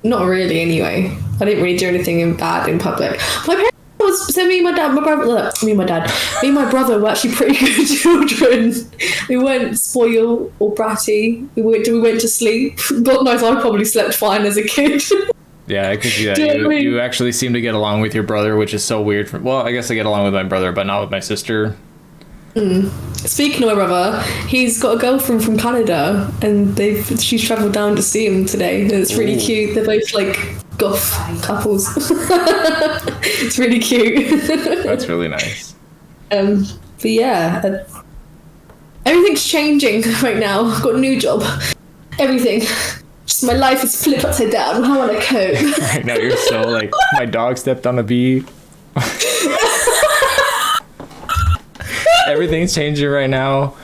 not really anyway. I didn't really do anything bad in public. My parents me and my dad, me and my brother were actually pretty good children. We weren't spoiled or bratty. We went to sleep. God knows I probably slept fine as a kid. Yeah, I could see that. You actually seem to get along with your brother, which is so weird. Well, I guess I get along with my brother, but not with my sister. Speaking of my brother, he's got a girlfriend from Canada, and she's travelled down to see him today. And it's really cute. They're both like goth couples. It's really cute. That's really nice. But yeah, everything's changing right now. I've got a new job. Everything. Just my life is flipped upside down. How will I cope? Right now you're so like, my dog stepped on a bee. Everything's changing right now.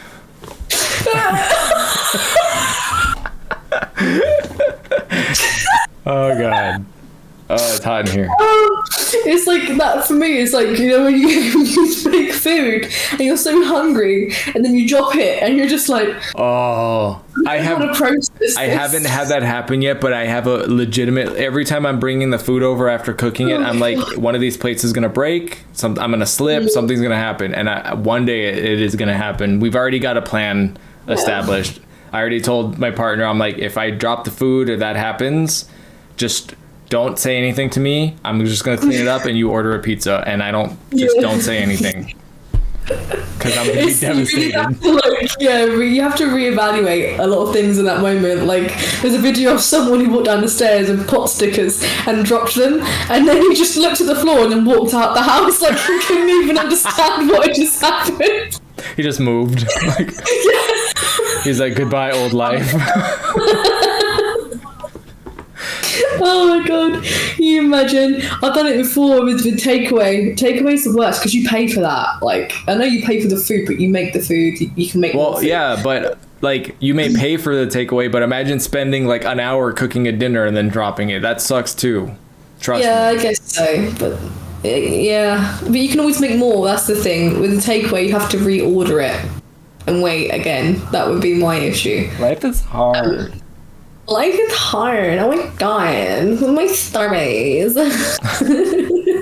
Oh god. Oh, it's hot in here. It's like that for me. It's like, you know, when you make food and you're so hungry and then you drop it and you're just like, oh, I haven't had that happen yet, but I have a legitimate, every time I'm bringing the food over after cooking it, I'm like, one of these plates is going to break, I'm going to slip, something's going to happen. And one day it is going to happen. We've already got a plan established. I already told my partner, I'm like, if I drop the food or that happens, just don't say anything to me. I'm just going to clean it up and you order a pizza, and don't say anything. Because I'm going to be devastated. You have to reevaluate a lot of things in that moment. Like, there's a video of someone who walked down the stairs with pot stickers and dropped them, and then he just looked at the floor and then walked out the house like he couldn't even understand what had just happened. He just moved. He's like, goodbye, old life. Oh my god, can you imagine? I've done it before with takeaway. Takeaway's the worst because you pay for that. Like, I know you pay for the food, but you make the food. You can make more food. Yeah, but like, you may pay for the takeaway, but imagine spending like an hour cooking a dinner and then dropping it. That sucks too. Trust me. Yeah, I guess so. But but you can always make more. That's the thing. With the takeaway, you have to reorder it and wait again. That would be my issue. Life is hard. Life is hard. Oh my god. My Starbucks.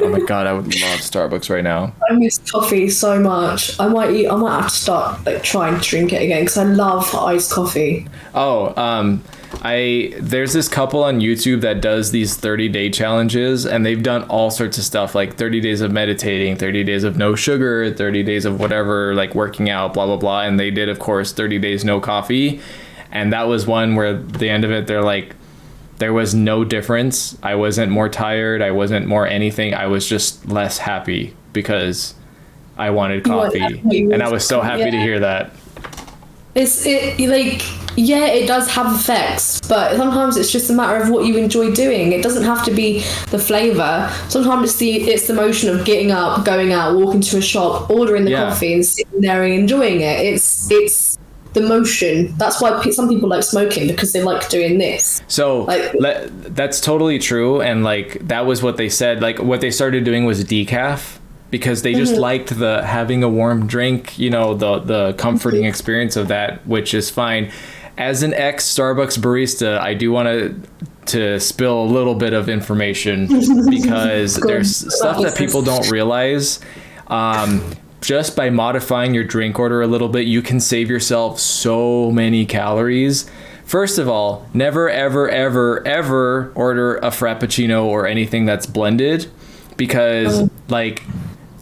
Oh my god, I would love Starbucks right now. I miss coffee so much. I might have to start like trying to drink it again because I love iced coffee. There's this couple on YouTube that does these 30-day challenges, and they've done all sorts of stuff, like 30 days of meditating, 30 days of no sugar, 30 days of whatever, like working out, blah blah blah. And they did, of course, 30 days no coffee. And that was one where at the end of it, they're like, there was no difference. I wasn't more tired. I wasn't more anything. I was just less happy because I wanted coffee. And I was so happy to hear that. It does have effects, but sometimes it's just a matter of what you enjoy doing. It doesn't have to be the flavour. Sometimes it's the motion of getting up, going out, walking to a shop, ordering the coffee and sitting there and enjoying it. It's the motion. That's why some people like smoking, because they like doing this. So that's totally true. And like, that was what they said. Like, what they started doing was decaf, because they just liked the having a warm drink, you know, the comforting experience of that, which is fine. As an ex-Starbucks barista, I do want to spill a little bit of information because there's stuff that people don't realize. Just by modifying your drink order a little bit, you can save yourself so many calories. First of all, never, ever, ever, ever order a Frappuccino or anything that's blended, because like,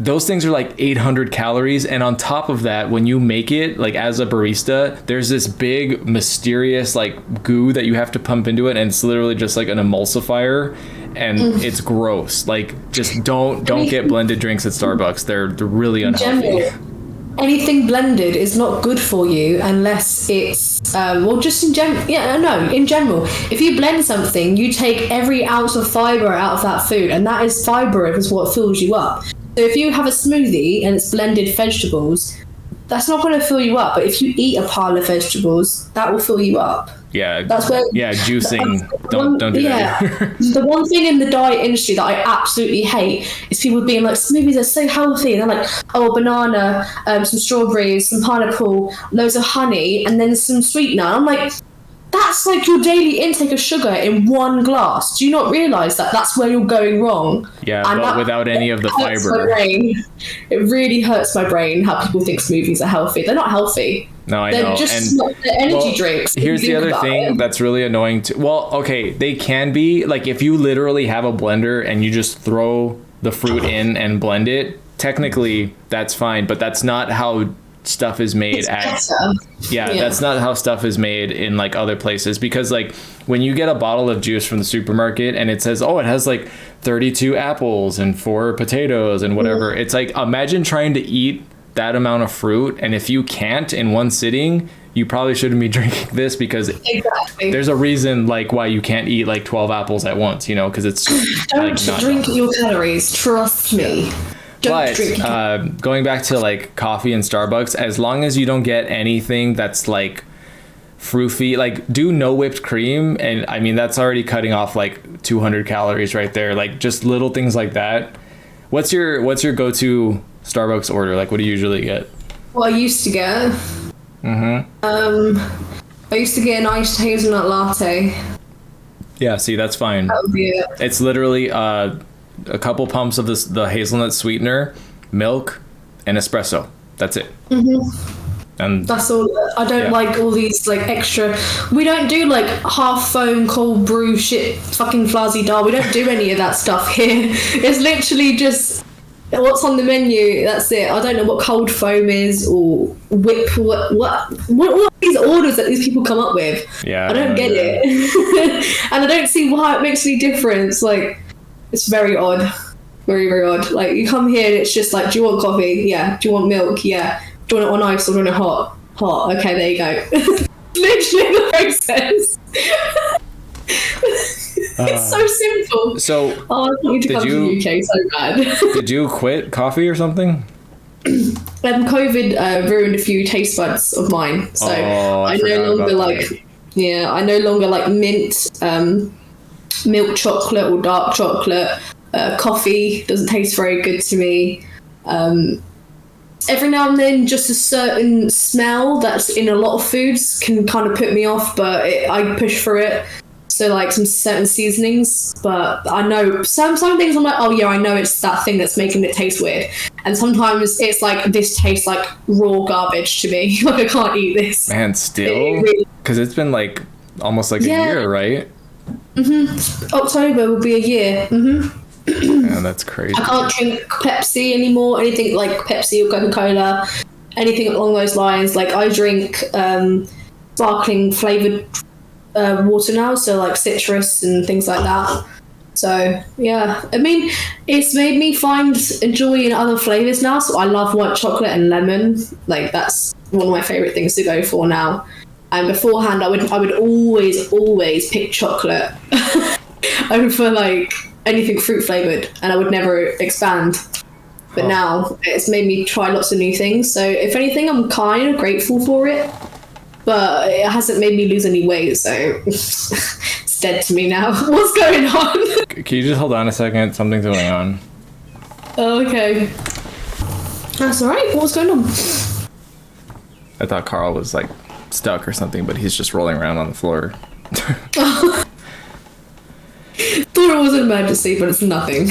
those things are like 800 calories. And on top of that, when you make it, like as a barista, there's this big mysterious like goo that you have to pump into it. And it's literally just like an emulsifier, and it's gross. Like, just don't get blended drinks at Starbucks. They're really unhealthy. Anything blended is not good for you unless it's in general. If you blend something, you take every ounce of fiber out of that food, and that is fiber is what fills you up. So if you have a smoothie and it's blended vegetables, that's not going to fill you up. But if you eat a pile of vegetables, that will fill you up. Yeah. That's where. Yeah, juicing. Don't do that. The one thing in the diet industry that I absolutely hate is people being like, smoothies are so healthy, and they're like, oh, banana, some strawberries, some pineapple, loads of honey, and then some sweetener. I'm like, that's like your daily intake of sugar in one glass. Do you not realise that that's where you're going wrong? Yeah, and but without any of the hurts fiber. My brain. It really hurts my brain how people think smoothies are healthy. They're not healthy. No, I They're know. just they're energy drinks. Here's the other thing that's really annoying too. Well, okay, they can be, like, if you literally have a blender and you just throw the fruit in and blend it, technically that's fine, but that's not how stuff is made that's not how stuff is made in like other places, because like when you get a bottle of juice from the supermarket and it says, oh, it has like 32 apples and 4 potatoes and whatever, it's like, imagine trying to eat that amount of fruit, and if you can't in one sitting, you probably shouldn't be drinking this, because there's a reason like why you can't eat like 12 apples at once, you know, because it's don't like, drink your calories, trust me. But going back to like coffee and Starbucks, as long as you don't get anything that's like fruity, like do no whipped cream, and I mean that's already cutting off like 200 calories right there. Like just little things like that. What's your go-to Starbucks order? Like what do you usually get? Well, I used to get I used to get an iced hazelnut latte. Yeah, see, that's fine. That would be it. It's literally a couple pumps of the hazelnut sweetener, milk, and espresso. That's it. And that's all. I don't like all these like extra. We don't do like half foam cold brew shit, fucking flazy dal. We don't do any of that stuff here. It's literally just what's on the menu. That's it. I don't know what cold foam is or whip. What are these orders that these people come up with? Yeah, I don't get it, and I don't see why it makes any difference. Like. It's very odd. Very, very odd. Like, you come here and it's just like, do you want coffee? Yeah. Do you want milk? Yeah. Do you want it on ice or do you want it hot? Hot. Okay, there you go. Literally the process. It's so simple. So, I want you to come to the UK so bad. Did you quit coffee or something? COVID ruined a few taste buds of mine. So I no longer like mint, milk chocolate or dark chocolate. Coffee doesn't taste very good to me. Every now and then just a certain smell that's in a lot of foods can kind of put me off, but I push for it. So like some certain seasonings, but I know some things I'm like, oh yeah, I know it's that thing that's making it taste weird. And sometimes it's like, this tastes like raw garbage to me. Like I can't eat this. Man, still? Because it's been like almost like a year, right? October will be a year. Yeah, that's crazy. I can't drink Pepsi anymore, anything like Pepsi or Coca-Cola, anything along those lines. Like I drink sparkling flavoured water now, so like citrus and things like that. So yeah, I mean, it's made me find joy in other flavours now. So I love white chocolate and lemon. Like that's one of my favourite things to go for now. And beforehand, I would always pick chocolate over like anything fruit flavored, and I would never expand. But now it's made me try lots of new things. So if anything, I'm kind of grateful for it. But it hasn't made me lose any weight, so it's dead to me now. What's going on? Can you just hold on a second? Something's going on. Oh, okay. That's all right. What's going on? I thought Carl was like stuck or something, but he's just rolling around on the floor. Thought it was an emergency, but it's nothing.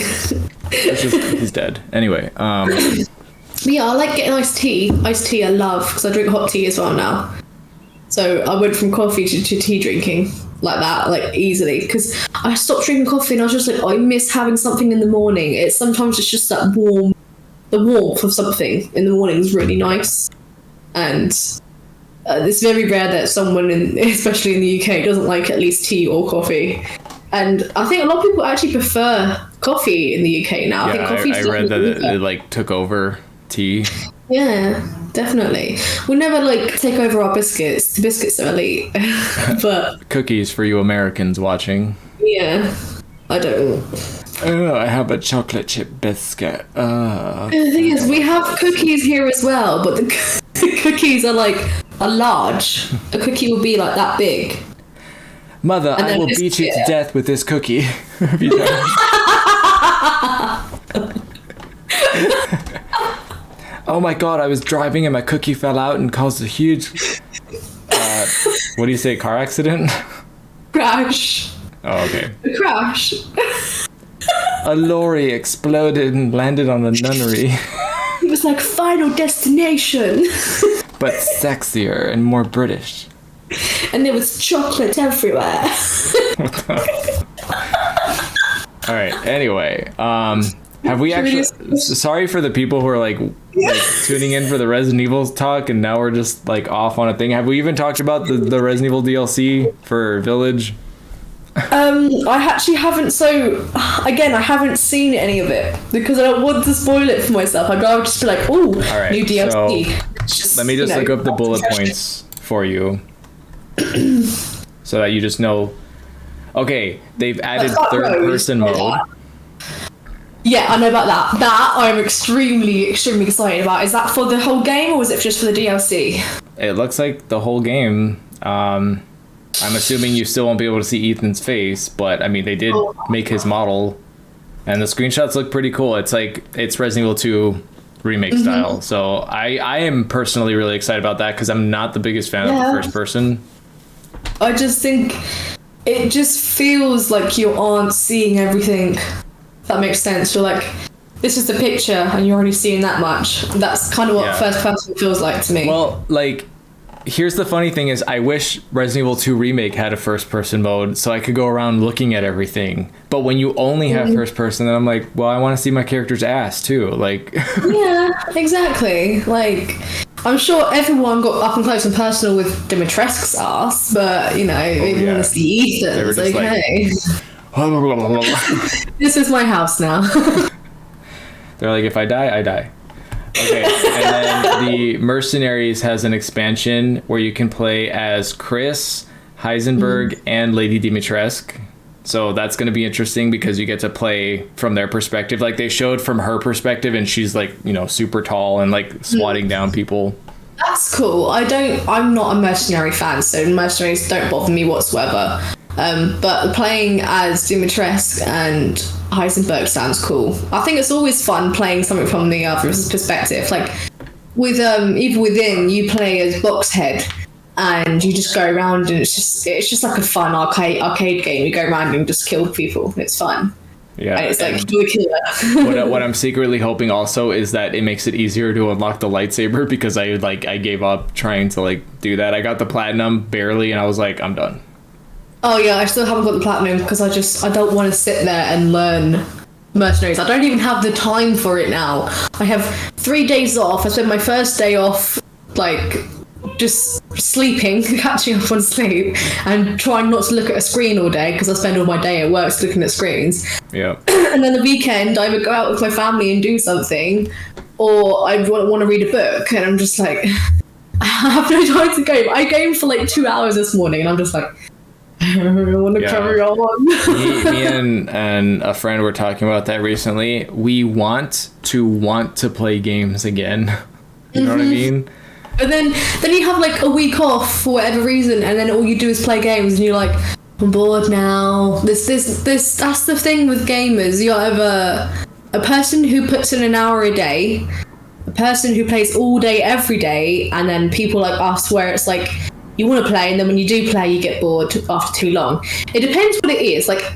He's dead. Anyway, yeah, I like getting iced tea. Iced tea I love, because I drink hot tea as well now. So I went from coffee to tea drinking like that, like easily, because I stopped drinking coffee and I was just like, oh, I miss having something in the morning. Sometimes it's just that the warmth of something in the morning is really nice. And it's very rare that someone, especially in the UK, doesn't like at least tea or coffee. And I think a lot of people actually prefer coffee in the UK now. Yeah, I think I read that it like took over tea. Yeah, definitely. We never like take over our biscuits. The biscuits are elite. But cookies for you Americans watching. Yeah, I don't. Oh, I have a chocolate chip biscuit. The thing is, we have cookies here as well, but the cookies are large. A cookie will be like that big. Mother, I will beat you to death with this cookie. Oh my god, I was driving and my cookie fell out and caused a huge What do you say? Car accident? Crash. Oh, okay. A crash. A lorry exploded and landed on a nunnery. It was like Final Destination. But sexier and more British. And there was chocolate everywhere. All right. Anyway, have we actually? Sorry for the people who are like tuning in for the Resident Evil talk, and now we're just like off on a thing. Have we even talked about the Resident Evil DLC for Village? I actually haven't. So again, I haven't seen any of it because I don't want to spoil it for myself. I'd rather just be like, "Oh, right, new DLC." So let me just look up the bullet points for you, so that you just know. Okay, they've added third-person mode. Yeah, I know about that. That I'm extremely excited about. Is that for the whole game or is it just for the DLC? It looks like the whole game. I'm assuming you still won't be able to see Ethan's face, but I mean, they did make his model, and the screenshots look pretty cool. It's like it's Resident Evil 2 remake style. So I am personally really excited about that because I'm not the biggest fan of the first person. I just think it just feels like you aren't seeing everything. If that makes sense. You're like, this is the picture, and you're already seeing that much. That's kind of what first person feels like to me. Well, like, here's the funny thing is I wish Resident Evil 2 Remake had a first person mode so I could go around looking at everything. But when you only have first person, then I'm like, well, I want to see my character's ass too. Like yeah, exactly. Like, I'm sure everyone got up and close and personal with Dimitrescu's ass, but you know, you want to see Ethan's, okay. This is my house now. They're like, if I die, I die. Okay, and then the Mercenaries has an expansion where you can play as Chris, Heisenberg, and Lady Dimitrescu. So that's going to be interesting because you get to play from their perspective. Like, they showed from her perspective, and she's like, you know, super tall and like swatting down people. That's cool. I'm not a Mercenary fan, so Mercenaries don't bother me whatsoever. But playing as Dimitrescu and Heisenberg sounds cool. I think it's always fun playing something from the other's perspective. Like with Evil Within, you play as Boxhead, and you just go around, and it's just like a fun arcade game. You go around and just kill people. It's fun. Yeah, and it's like do a killer. what I'm secretly hoping also is that it makes it easier to unlock the lightsaber because I gave up trying to like do that. I got the platinum barely, and I was like, I'm done. Oh yeah, I still haven't got the platinum because I don't want to sit there and learn Mercenaries. I don't even have the time for it now. I have 3 days off. I spent my first day off like just sleeping, catching up on sleep, and trying not to look at a screen all day because I spend all my day at work looking at screens. Yeah. And then the weekend, I would go out with my family and do something, or I want to read a book, and I'm just like, I have no time to game. I gamed for like 2 hours this morning, and I'm just like, I want to carry on. me and a friend were talking about that recently. We want to play games again. You know what I mean? And then you have like a week off for whatever reason, and then all you do is play games, and you're like, I'm bored now. This that's the thing with gamers. You have a person who puts in an hour a day, a person who plays all day every day, and then people like us where it's like you want to play, and then when you do play, you get bored after too long. It depends what it is. Like,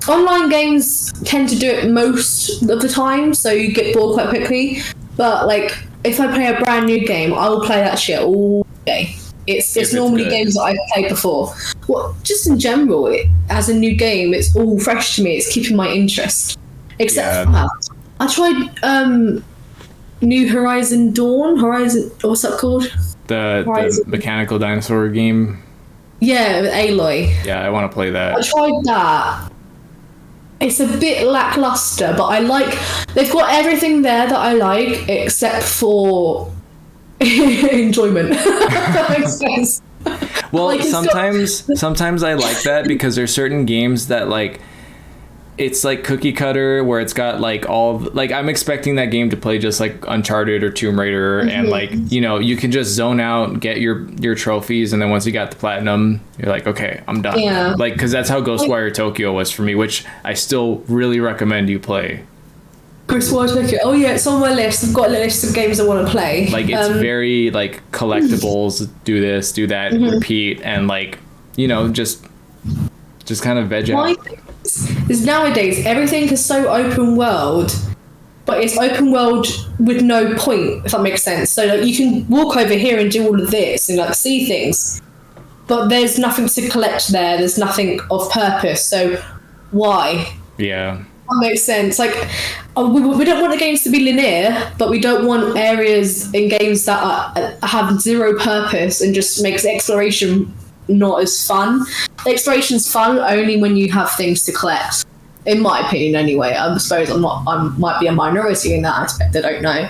online games tend to do it most of the time, so you get bored quite quickly. But, like, if I play a brand new game, I will play that shit all day. It's normally games that I've played before. Well, just in general, as a new game, it's all fresh to me. It's keeping my interest. Except for that. I tried New Horizon Dawn. What's that called? The mechanical dinosaur game. Yeah, with Aloy. Yeah, I want to play that. I tried that. It's a bit lackluster, but they've got everything there that I like except for enjoyment. That makes sense. Well, like, sometimes I like that because there's certain games that like it's like cookie cutter where it's got like I'm expecting that game to play just like Uncharted or Tomb Raider, and like, you know, you can just zone out, get your trophies, and then once you got the platinum, you're like, okay, I'm done. Yeah. Like, because that's how Ghostwire Tokyo was for me, which I still really recommend you play. Chris, why take it? Oh yeah, it's on my list. I've got a list of games I want to play. Like it's very like collectibles, do this, do that, repeat, and like, you know, just kind of veg out. Is nowadays everything is so open world, but it's open world with no point, if that makes sense. So like you can walk over here and do all of this and like see things, but there's nothing to collect there. There's nothing of purpose. So why? Yeah. That makes sense. Like, we don't want the games to be linear, but we don't want areas in games that have zero purpose and just makes exploration not as fun. Exploration's fun only when you have things to collect, in my opinion. Anyway, I suppose I might be a minority in that aspect. I don't know,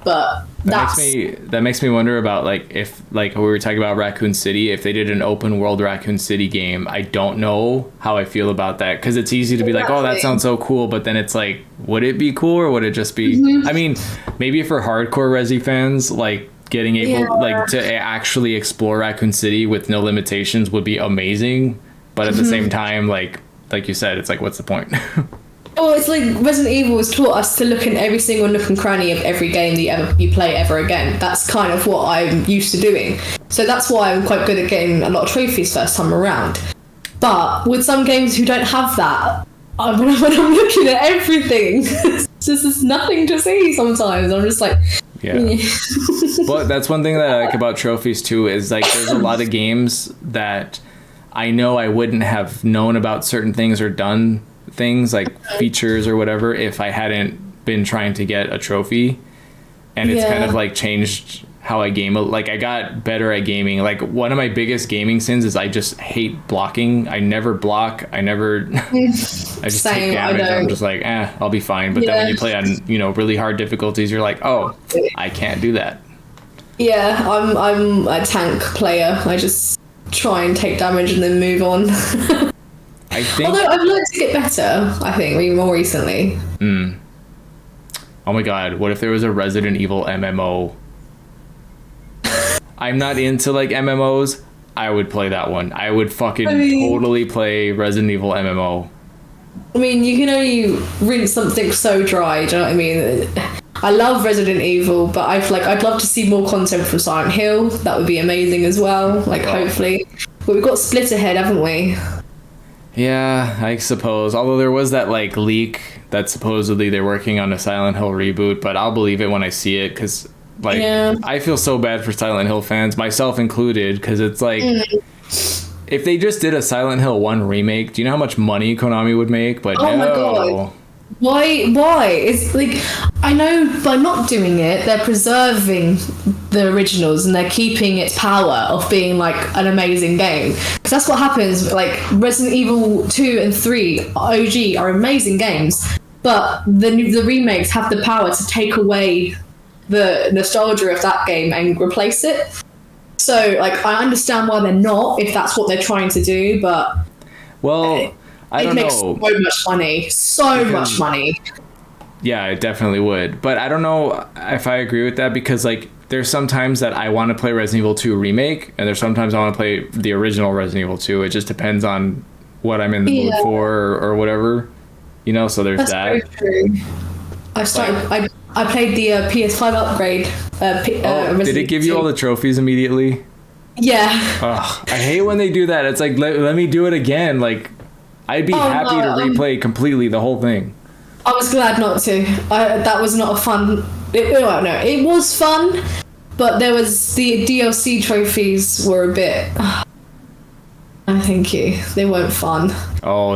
but that makes me wonder about like if like we were talking about Raccoon City, if they did an open world Raccoon City game. I don't know how I feel about that, because it's easy to be like, oh, that sounds so cool, but then it's like, would it be cool or would it just be I mean, maybe for hardcore Resi fans, like getting able like to actually explore Raccoon City with no limitations would be amazing, but at the same time, like you said, it's like, what's the point? Well, it's like Resident Evil has taught us to look in every single nook and cranny of every game that you play ever again. That's kind of what I'm used to doing. So that's why I'm quite good at getting a lot of trophies first time around. But with some games who don't have that, when I'm looking at everything, there's nothing to see sometimes. I'm just like... Yeah. But that's one thing that I like about trophies too, is like there's a lot of games that I know I wouldn't have known about certain things or done things like features or whatever if I hadn't been trying to get a trophy, and it's kind of like changed how I game. Like I got better at gaming. Like one of my biggest gaming sins is I just hate blocking. I never block. I just take damage. I'm just like, I'll be fine. But then when you play on, you know, really hard difficulties, you're like, oh, I can't do that. Yeah, I'm a tank player. I just try and take damage and then move on. I think, although I've learned to get better, I think, more recently. Oh my god, what if there was a Resident Evil MMO? I'm not into like MMOs. I would play that one. I would fucking totally play Resident Evil MMO. I mean, you can only rinse something so dry, do you know what I mean? I love Resident Evil, but I'd love to see more content from Silent Hill. That would be amazing as well, like hopefully. But we've got Split ahead, haven't we? Yeah, I suppose. Although there was that like leak that supposedly they're working on a Silent Hill reboot, but I'll believe it when I see it, because like I feel so bad for Silent Hill fans, myself included, because it's like if they just did a Silent Hill 1 remake, do you know how much money Konami would make? But my god. Why? It's like, I know by not doing it, they're preserving the originals and they're keeping its power of being like an amazing game. Because that's what happens. Like Resident Evil 2 and 3 OG are amazing games, but the remakes have the power to take away the nostalgia of that game and replace it. So like, I understand why they're not, if that's what they're trying to do, but I don't know. It makes so much money. So much money. Yeah, it definitely would. But I don't know if I agree with that, because like there's sometimes that I want to play Resident Evil 2 Remake, and there's sometimes I want to play the original Resident Evil 2. It just depends on what I'm in the mood for or whatever. You know, so there's That's that. very true. I played the PS5 upgrade. Did it give you all the trophies immediately? Yeah. Ugh, I hate when they do that. It's like, let me do it again. Like, I'd be happy to replay completely the whole thing. I was glad not to. That was not a fun... It was fun, but there was... The DLC trophies were a bit... No, thank you. They weren't fun.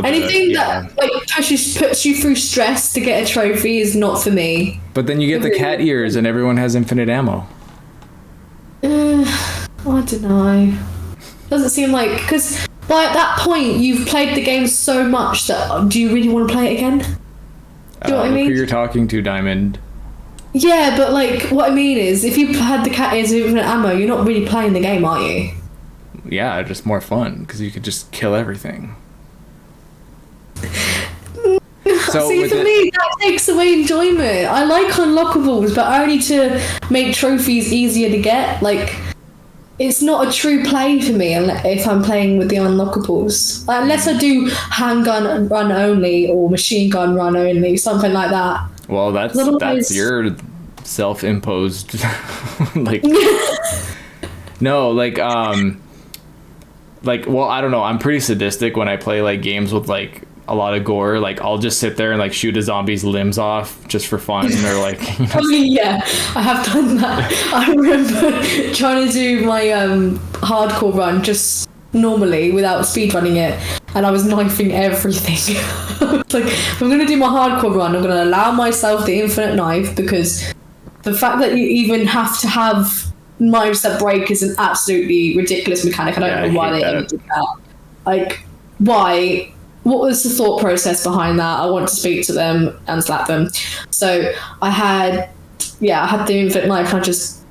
Anything that like puts you through stress to get a trophy is not for me. But then you get the cat ears and everyone has infinite ammo. I don't know. Doesn't seem like... Because by that point, you've played the game so much that... Do you really want to play it again? Do you know what I mean? Who you're talking to, Diamond. Yeah, but like, what I mean is, if you had the cat ears with infinite ammo, you're not really playing the game, are you? Yeah, just more fun, because you could just kill everything. So see, for me, that takes away enjoyment. I like unlockables, but only to make trophies easier to get. Like, it's not a true play for me if I'm playing with the unlockables. Unless I do handgun run only or machine gun run only, something like that. Well, that's Otherwise- your self-imposed like no, like well, I don't know, I'm pretty sadistic when I play like games with like a lot of gore. Like I'll just sit there and like shoot a zombie's limbs off just for fun, or like I mean, yeah, I have done that. I remember trying to do my hardcore run just normally without speedrunning it, and I was knifing everything. Like, if I'm going to do my hardcore run, I'm going to allow myself the infinite knife, because the fact that you even have to have knives that break is an absolutely ridiculous mechanic. I don't know why they ever did that. Like, why? What was the thought process behind that? I want to speak to them and slap them. So I had the infinite knife, and I just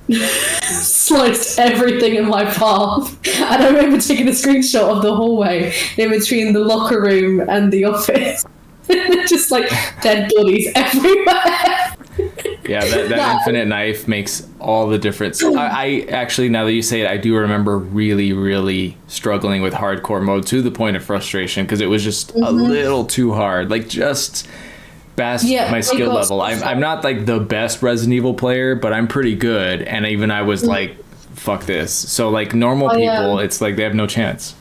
sliced everything in my path. And I remember taking a screenshot of the hallway in between the locker room and the office. Just like dead bodies everywhere. Yeah, that infinite knife makes all the difference. I actually, now that you say it, I do remember really, really struggling with hardcore mode to the point of frustration, because it was just a little too hard. Like, just past my skill level. I'm not like the best Resident Evil player, but I'm pretty good. And even I was like, fuck this. So like normal people, it's like they have no chance.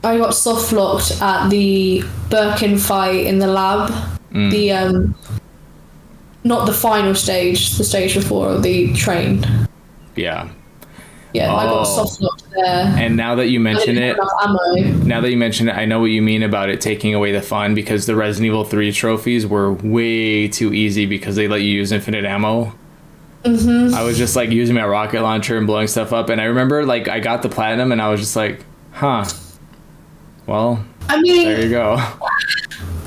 I got soft locked at the Birkin fight in the lab. The not the final stage, the stage before the train. Yeah. Yeah, I got soft locked there. And now that you mention it, I know what you mean about it taking away the fun, because the Resident Evil 3 trophies were way too easy because they let you use infinite ammo. I was just like using my rocket launcher and blowing stuff up, and I remember like I got the platinum and I was just like, well, I mean, there you go.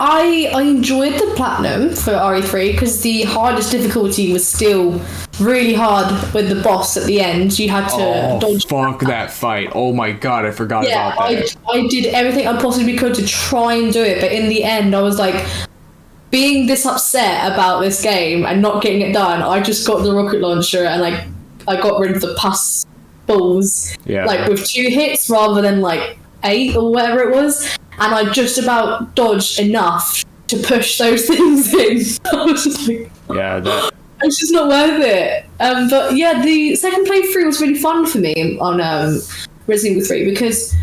I enjoyed the platinum for RE3 because the hardest difficulty was still really hard with the boss at the end. You had to dodge. Fuck that fight. Oh my god, I forgot about that. I did everything I possibly could to try and do it, but in the end I was like, being this upset about this game and not getting it done, I just got the rocket launcher and like I got rid of the pus balls like with 2 hits rather than like 8 or whatever it was. And I just about dodged enough to push those things in. I was just like, it's just not worth it. But yeah, the second playthrough was really fun for me on Resident Evil 3 because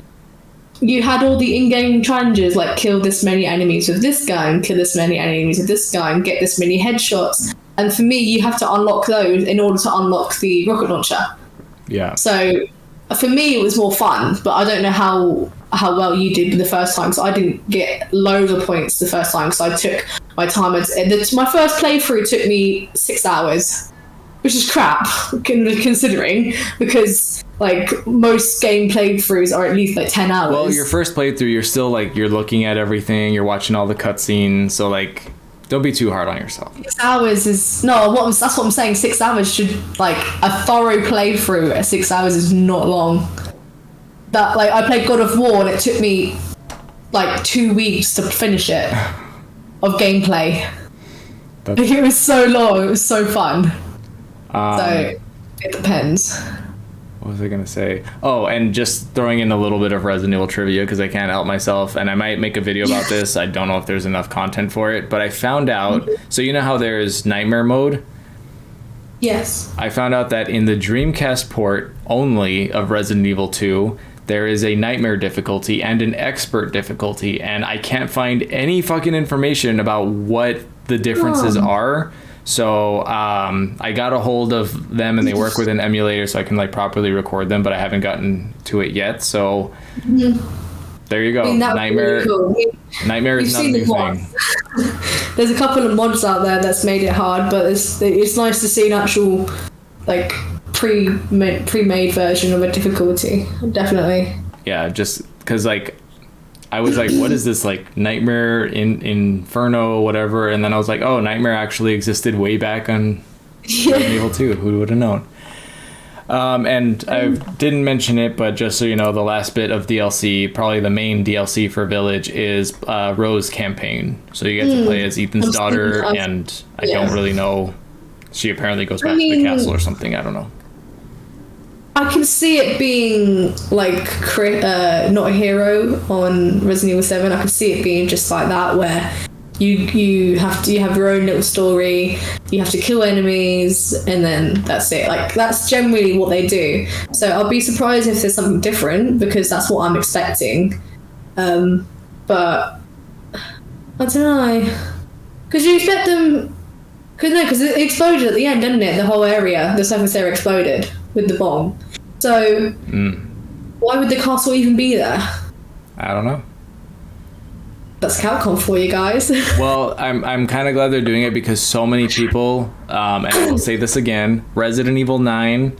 you had all the in-game challenges, like kill this many enemies with this gun, kill this many enemies with this gun, get this many headshots. And for me, you have to unlock those in order to unlock the rocket launcher. Yeah. So for me, it was more fun, but I don't know how well you did the first time, so I didn't get loads of points the first time because I took my time. My first playthrough took me 6 hours, which is crap considering, because like most game playthroughs are at least like 10 hours. Well, your first playthrough, you're still like, you're looking at everything, you're watching all the cutscenes, so like don't be too hard on yourself. 6 hours is that's what I'm saying. 6 hours should, like, a thorough playthrough at 6 hours is not long. That, like, I played God of War and it took me like 2 weeks to finish it of gameplay. It was so long, it was so fun. So it depends. What was I gonna say? Oh, and just throwing in a little bit of Resident Evil trivia because I can't help myself, and I might make a video about this. I don't know if there's enough content for it, but I found out, so you know how there's nightmare mode? Yes. I found out that in the Dreamcast port only of Resident Evil 2, there is a nightmare difficulty and an expert difficulty, and I can't find any fucking information about what the differences are. So I got a hold of them, and they work with an emulator so I can like properly record them, but I haven't gotten to it yet. So there you go. I mean, Nightmare. Really cool. Nightmare is not a new thing. There's a couple of mods out there that's made it hard, but it's nice to see an actual like pre-made version of a difficulty. Definitely. Yeah, just because like I was like, what is this, like Nightmare in Inferno, whatever, and then I was like, oh, Nightmare actually existed way back on Resident Evil 2. Who would have known? And I didn't mention it, but just so you know, the last bit of DLC, probably the main DLC for Village, is Rose campaign. So you get to play as Ethan's daughter, and I don't really know. She apparently goes back to the castle or something. I don't know. I can see it being like not a hero on Resident Evil 7. I can see it being just like that, where you have your own little story. You have to kill enemies, and then that's it. Like that's generally what they do. So I'll be surprised if there's something different because that's what I'm expecting. But I don't know, because you expect them. Because it exploded at the end, didn't it? The whole area, the surface area exploded with the bomb. So why would the castle even be there? I don't know. That's Capcom for you guys. Well, I'm kind of glad they're doing it because so many people, and I will say this again, Resident Evil 9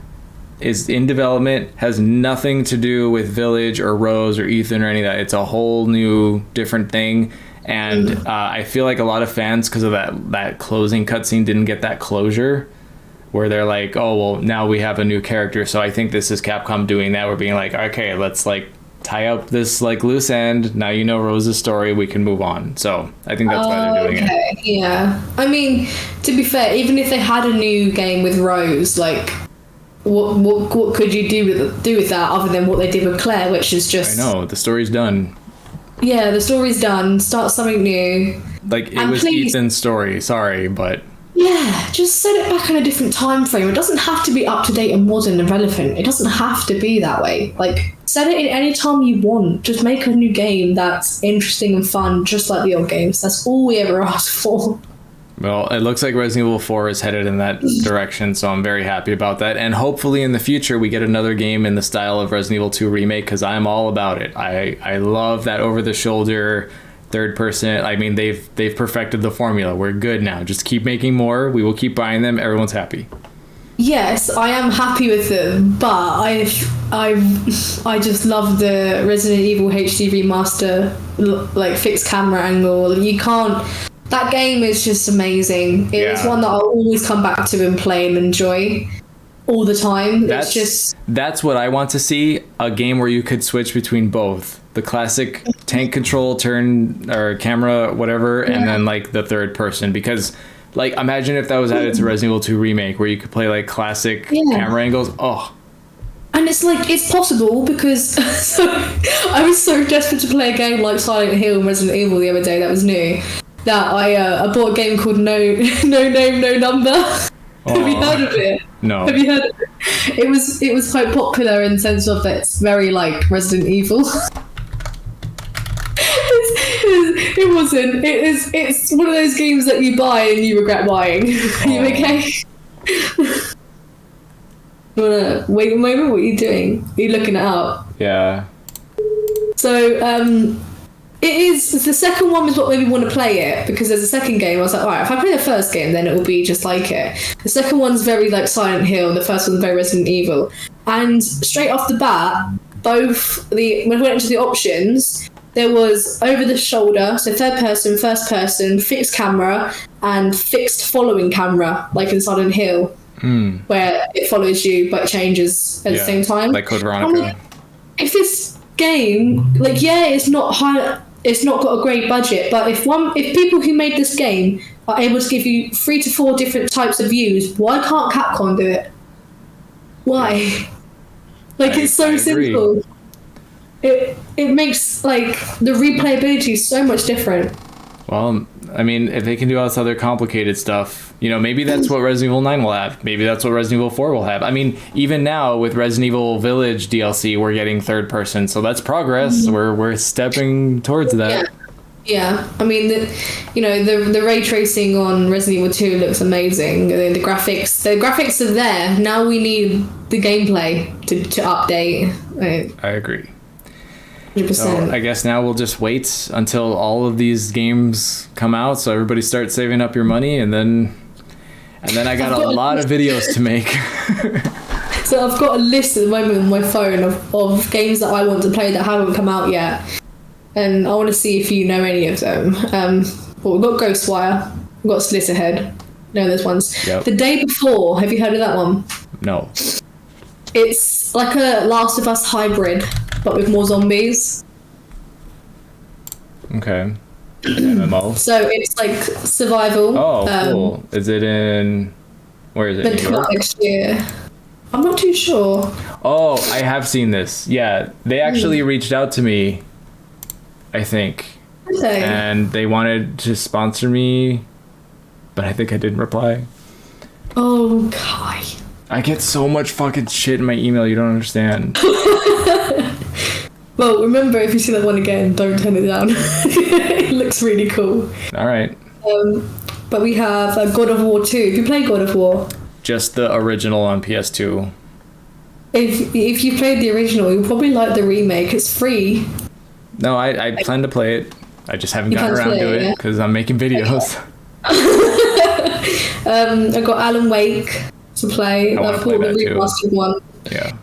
is in development, has nothing to do with Village or Rose or Ethan or any of that. It's a whole new different thing. And I feel like a lot of fans, because of that closing cutscene, didn't get that closure where they're like, oh, well, now we have a new character. So I think this is Capcom doing that. We're being like, okay, let's like tie up this like loose end. Now you know Rose's story. We can move on. So I think that's why they're doing it. Yeah. I mean, to be fair, even if they had a new game with Rose, like, what could you do with that other than what they did with Claire, which is just... I know, the story's done. Yeah, the story's done. Start something new. Like, it was Ethan's story. Sorry, but... Yeah, just set it back in a different time frame. It doesn't have to be up to date and modern and relevant. It doesn't have to be that way. Like, set it in any time you want. Just make a new game that's interesting and fun, just like the old games. That's all we ever asked for. Well, it looks like Resident Evil 4 is headed in that direction, so I'm very happy about that. And hopefully in the future we get another game in the style of Resident Evil 2 Remake, because I'm all about it. I love that over-the-shoulder third person. I mean, they've perfected the formula. We're good now. Just keep making more. We will keep buying them. Everyone's happy. Yes, I am happy with them, but I just love the Resident Evil HD remaster, like fixed camera angle. You can't... That game is just amazing. It is one that I'll always come back to and play and enjoy all the time. That's what I want to see, a game where you could switch between both. The classic tank control turn or camera, whatever, and then like the third person. Because like imagine if that was added to Resident Evil 2 Remake where you could play like classic camera angles. Oh. And it's like, it's possible because I was so desperate to play a game like Silent Hill and Resident Evil the other day that was new. That I bought a game called No Name, No Number. Have you heard of it? No. Have you heard of it? It was quite popular in the sense of that it's very like Resident Evil. It wasn't. It's one of those games that you buy and you regret buying. Are you okay? You wanna wait a moment? What are you doing? Are you looking it up? Yeah. So the second one was what made me want to play it, because there's a second game. I was like, all right, if I play the first game, then it will be just like it. The second one's very like Silent Hill, and the first one's very Resident Evil. And straight off the bat, when I went into the options, there was over the shoulder, so third person, first person, fixed camera, and fixed following camera, like in Silent Hill, where it follows you but changes at the same time. Like Code Veronica. Like, if this game, like, it's not high. It's not got a great budget, but if people who made this game are able to give you 3 to 4 different types of views, why can't Capcom do it? Why? Like, it's so simple. It makes like the replayability so much different. Well, I mean, if they can do all this other complicated stuff, you know, maybe that's what Resident Evil 9 will have. Maybe that's what Resident Evil 4 will have. I mean, even now with Resident Evil Village DLC, we're getting third person, so that's progress. We're stepping towards that. Yeah. I mean, the ray tracing on Resident Evil 2 looks amazing. The graphics are there. Now we need the gameplay to update. I agree. 100%. So I guess now we'll just wait until all of these games come out, so everybody starts saving up your money, and then I got a lot of videos to make. So I've got a list at the moment on my phone of games that I want to play that haven't come out yet, and I want to see if you know any of them. Well, we've got Ghostwire, we've got Slitterhead. No, there's ones. Yep. The Day Before. Have you heard of that one? No. It's like a Last of Us hybrid, but with more zombies. Okay. MMO. So it's like survival. Oh, cool. Is it in... Where is it? New York? Next year. I'm not too sure. Oh, I have seen this. Yeah, they actually reached out to me, I think. they? And they wanted to sponsor me, but I think I didn't reply. Oh, Kai. I get so much fucking shit in my email, you don't understand. Well, remember, if you see that one again, don't turn it down. It looks really cool. All right. But we have God of War 2. Have you played God of War? Just the original on PS2. If you played the original, you'll probably like the remake. It's free. No, I plan to play it. I just haven't gotten around to it because I'm making videos. I got Alan Wake to play. I bought the remastered one. Yeah.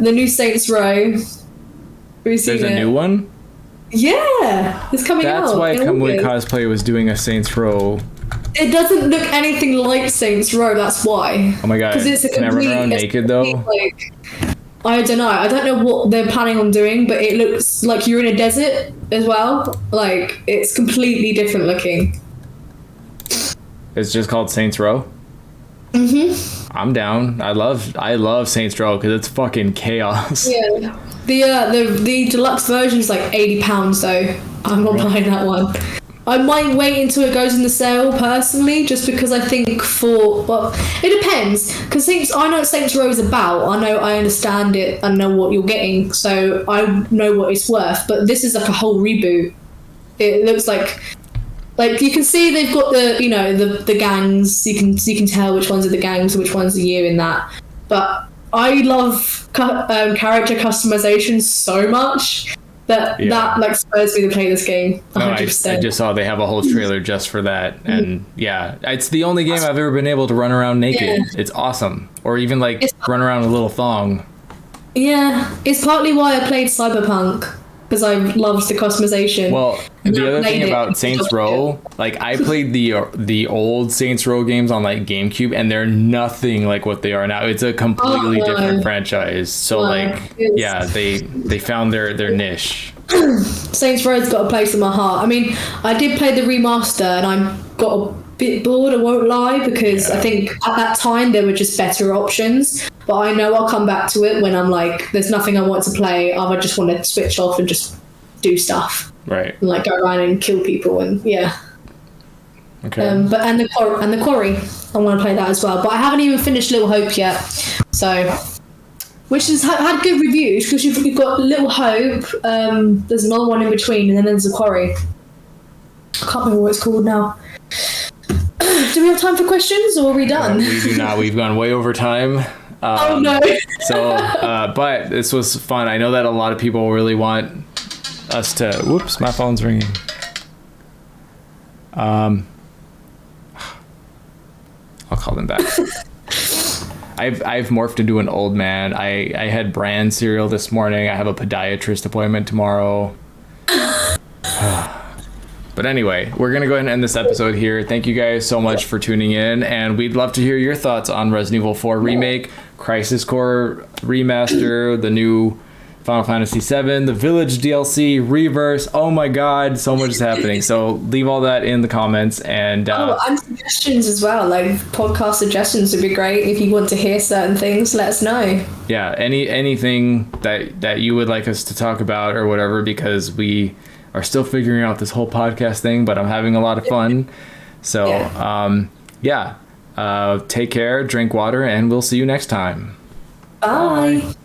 The new Saints Row. There's a new one? Yeah, it's coming out. That's why Kamui Cosplay was doing a Saints Row. It doesn't look anything like Saints Row, that's why. Oh my god, can I run around naked though? I don't know. I don't know what they're planning on doing, but it looks like you're in a desert as well. Like, it's completely different looking. It's just called Saints Row? Mm-hmm. I'm down. I love Saints Row because it's fucking chaos. Yeah. The deluxe version is like £80 though. I'm not buying that one. I might wait until it goes in the sale personally, just because I think it depends. Because I know what Saints Row is about. I understand it. I know what you're getting, so I know what it's worth. But this is like a whole reboot. It looks like you can see they've got the gangs. You can tell which ones are the gangs and which ones are you in that. But I love character customization so much that spurs me to play this game 100%. I just saw they have a whole trailer just for that, and yeah, it's the only game I've ever been able to run around naked. Yeah. It's awesome. Or even run around in a little thong. Yeah, it's partly why I played Cyberpunk, because I loved the customization. Well, the other thing about Saints Row, I played the old Saints Row games on GameCube, and they're nothing like what they are now. It's a completely different franchise. So they found their niche. Saints Row's got a place in my heart. I mean, I did play the remaster, and I got a bit bored, I won't lie, because I think at that time there were just better options. But I know I'll come back to it when I'm there's nothing I want to play. I just want to switch off and just do stuff. Right. And go around and kill people and yeah. Okay. But and the Quarry, I want to play that as well. But I haven't even finished Little Hope yet. So, which has had good reviews, because you've got Little Hope. There's another one in between, and then there's the Quarry. I can't remember what it's called now. Do we have time for questions, or are we done? We do not. We've gone way over time. Oh no. But this was fun. I know that a lot of people really want us to. Whoops, my phone's ringing. I'll call them back. I've morphed into an old man. I had bran cereal this morning. I have a podiatrist appointment tomorrow. But anyway, we're going to go ahead and end this episode here. Thank you guys so much for tuning in, and we'd love to hear your thoughts on Resident Evil 4 Remake, Crisis Core Remaster, the new Final Fantasy VII, the Village DLC, Reverse. Oh my god, so much is happening. So leave all that in the comments. And and suggestions as well. Podcast suggestions would be great. If you want to hear certain things, let us know. Yeah, anything that you would like us to talk about or whatever, because we are still figuring out this whole podcast thing, but I'm having a lot of fun. So, take care, drink water, and we'll see you next time. Bye.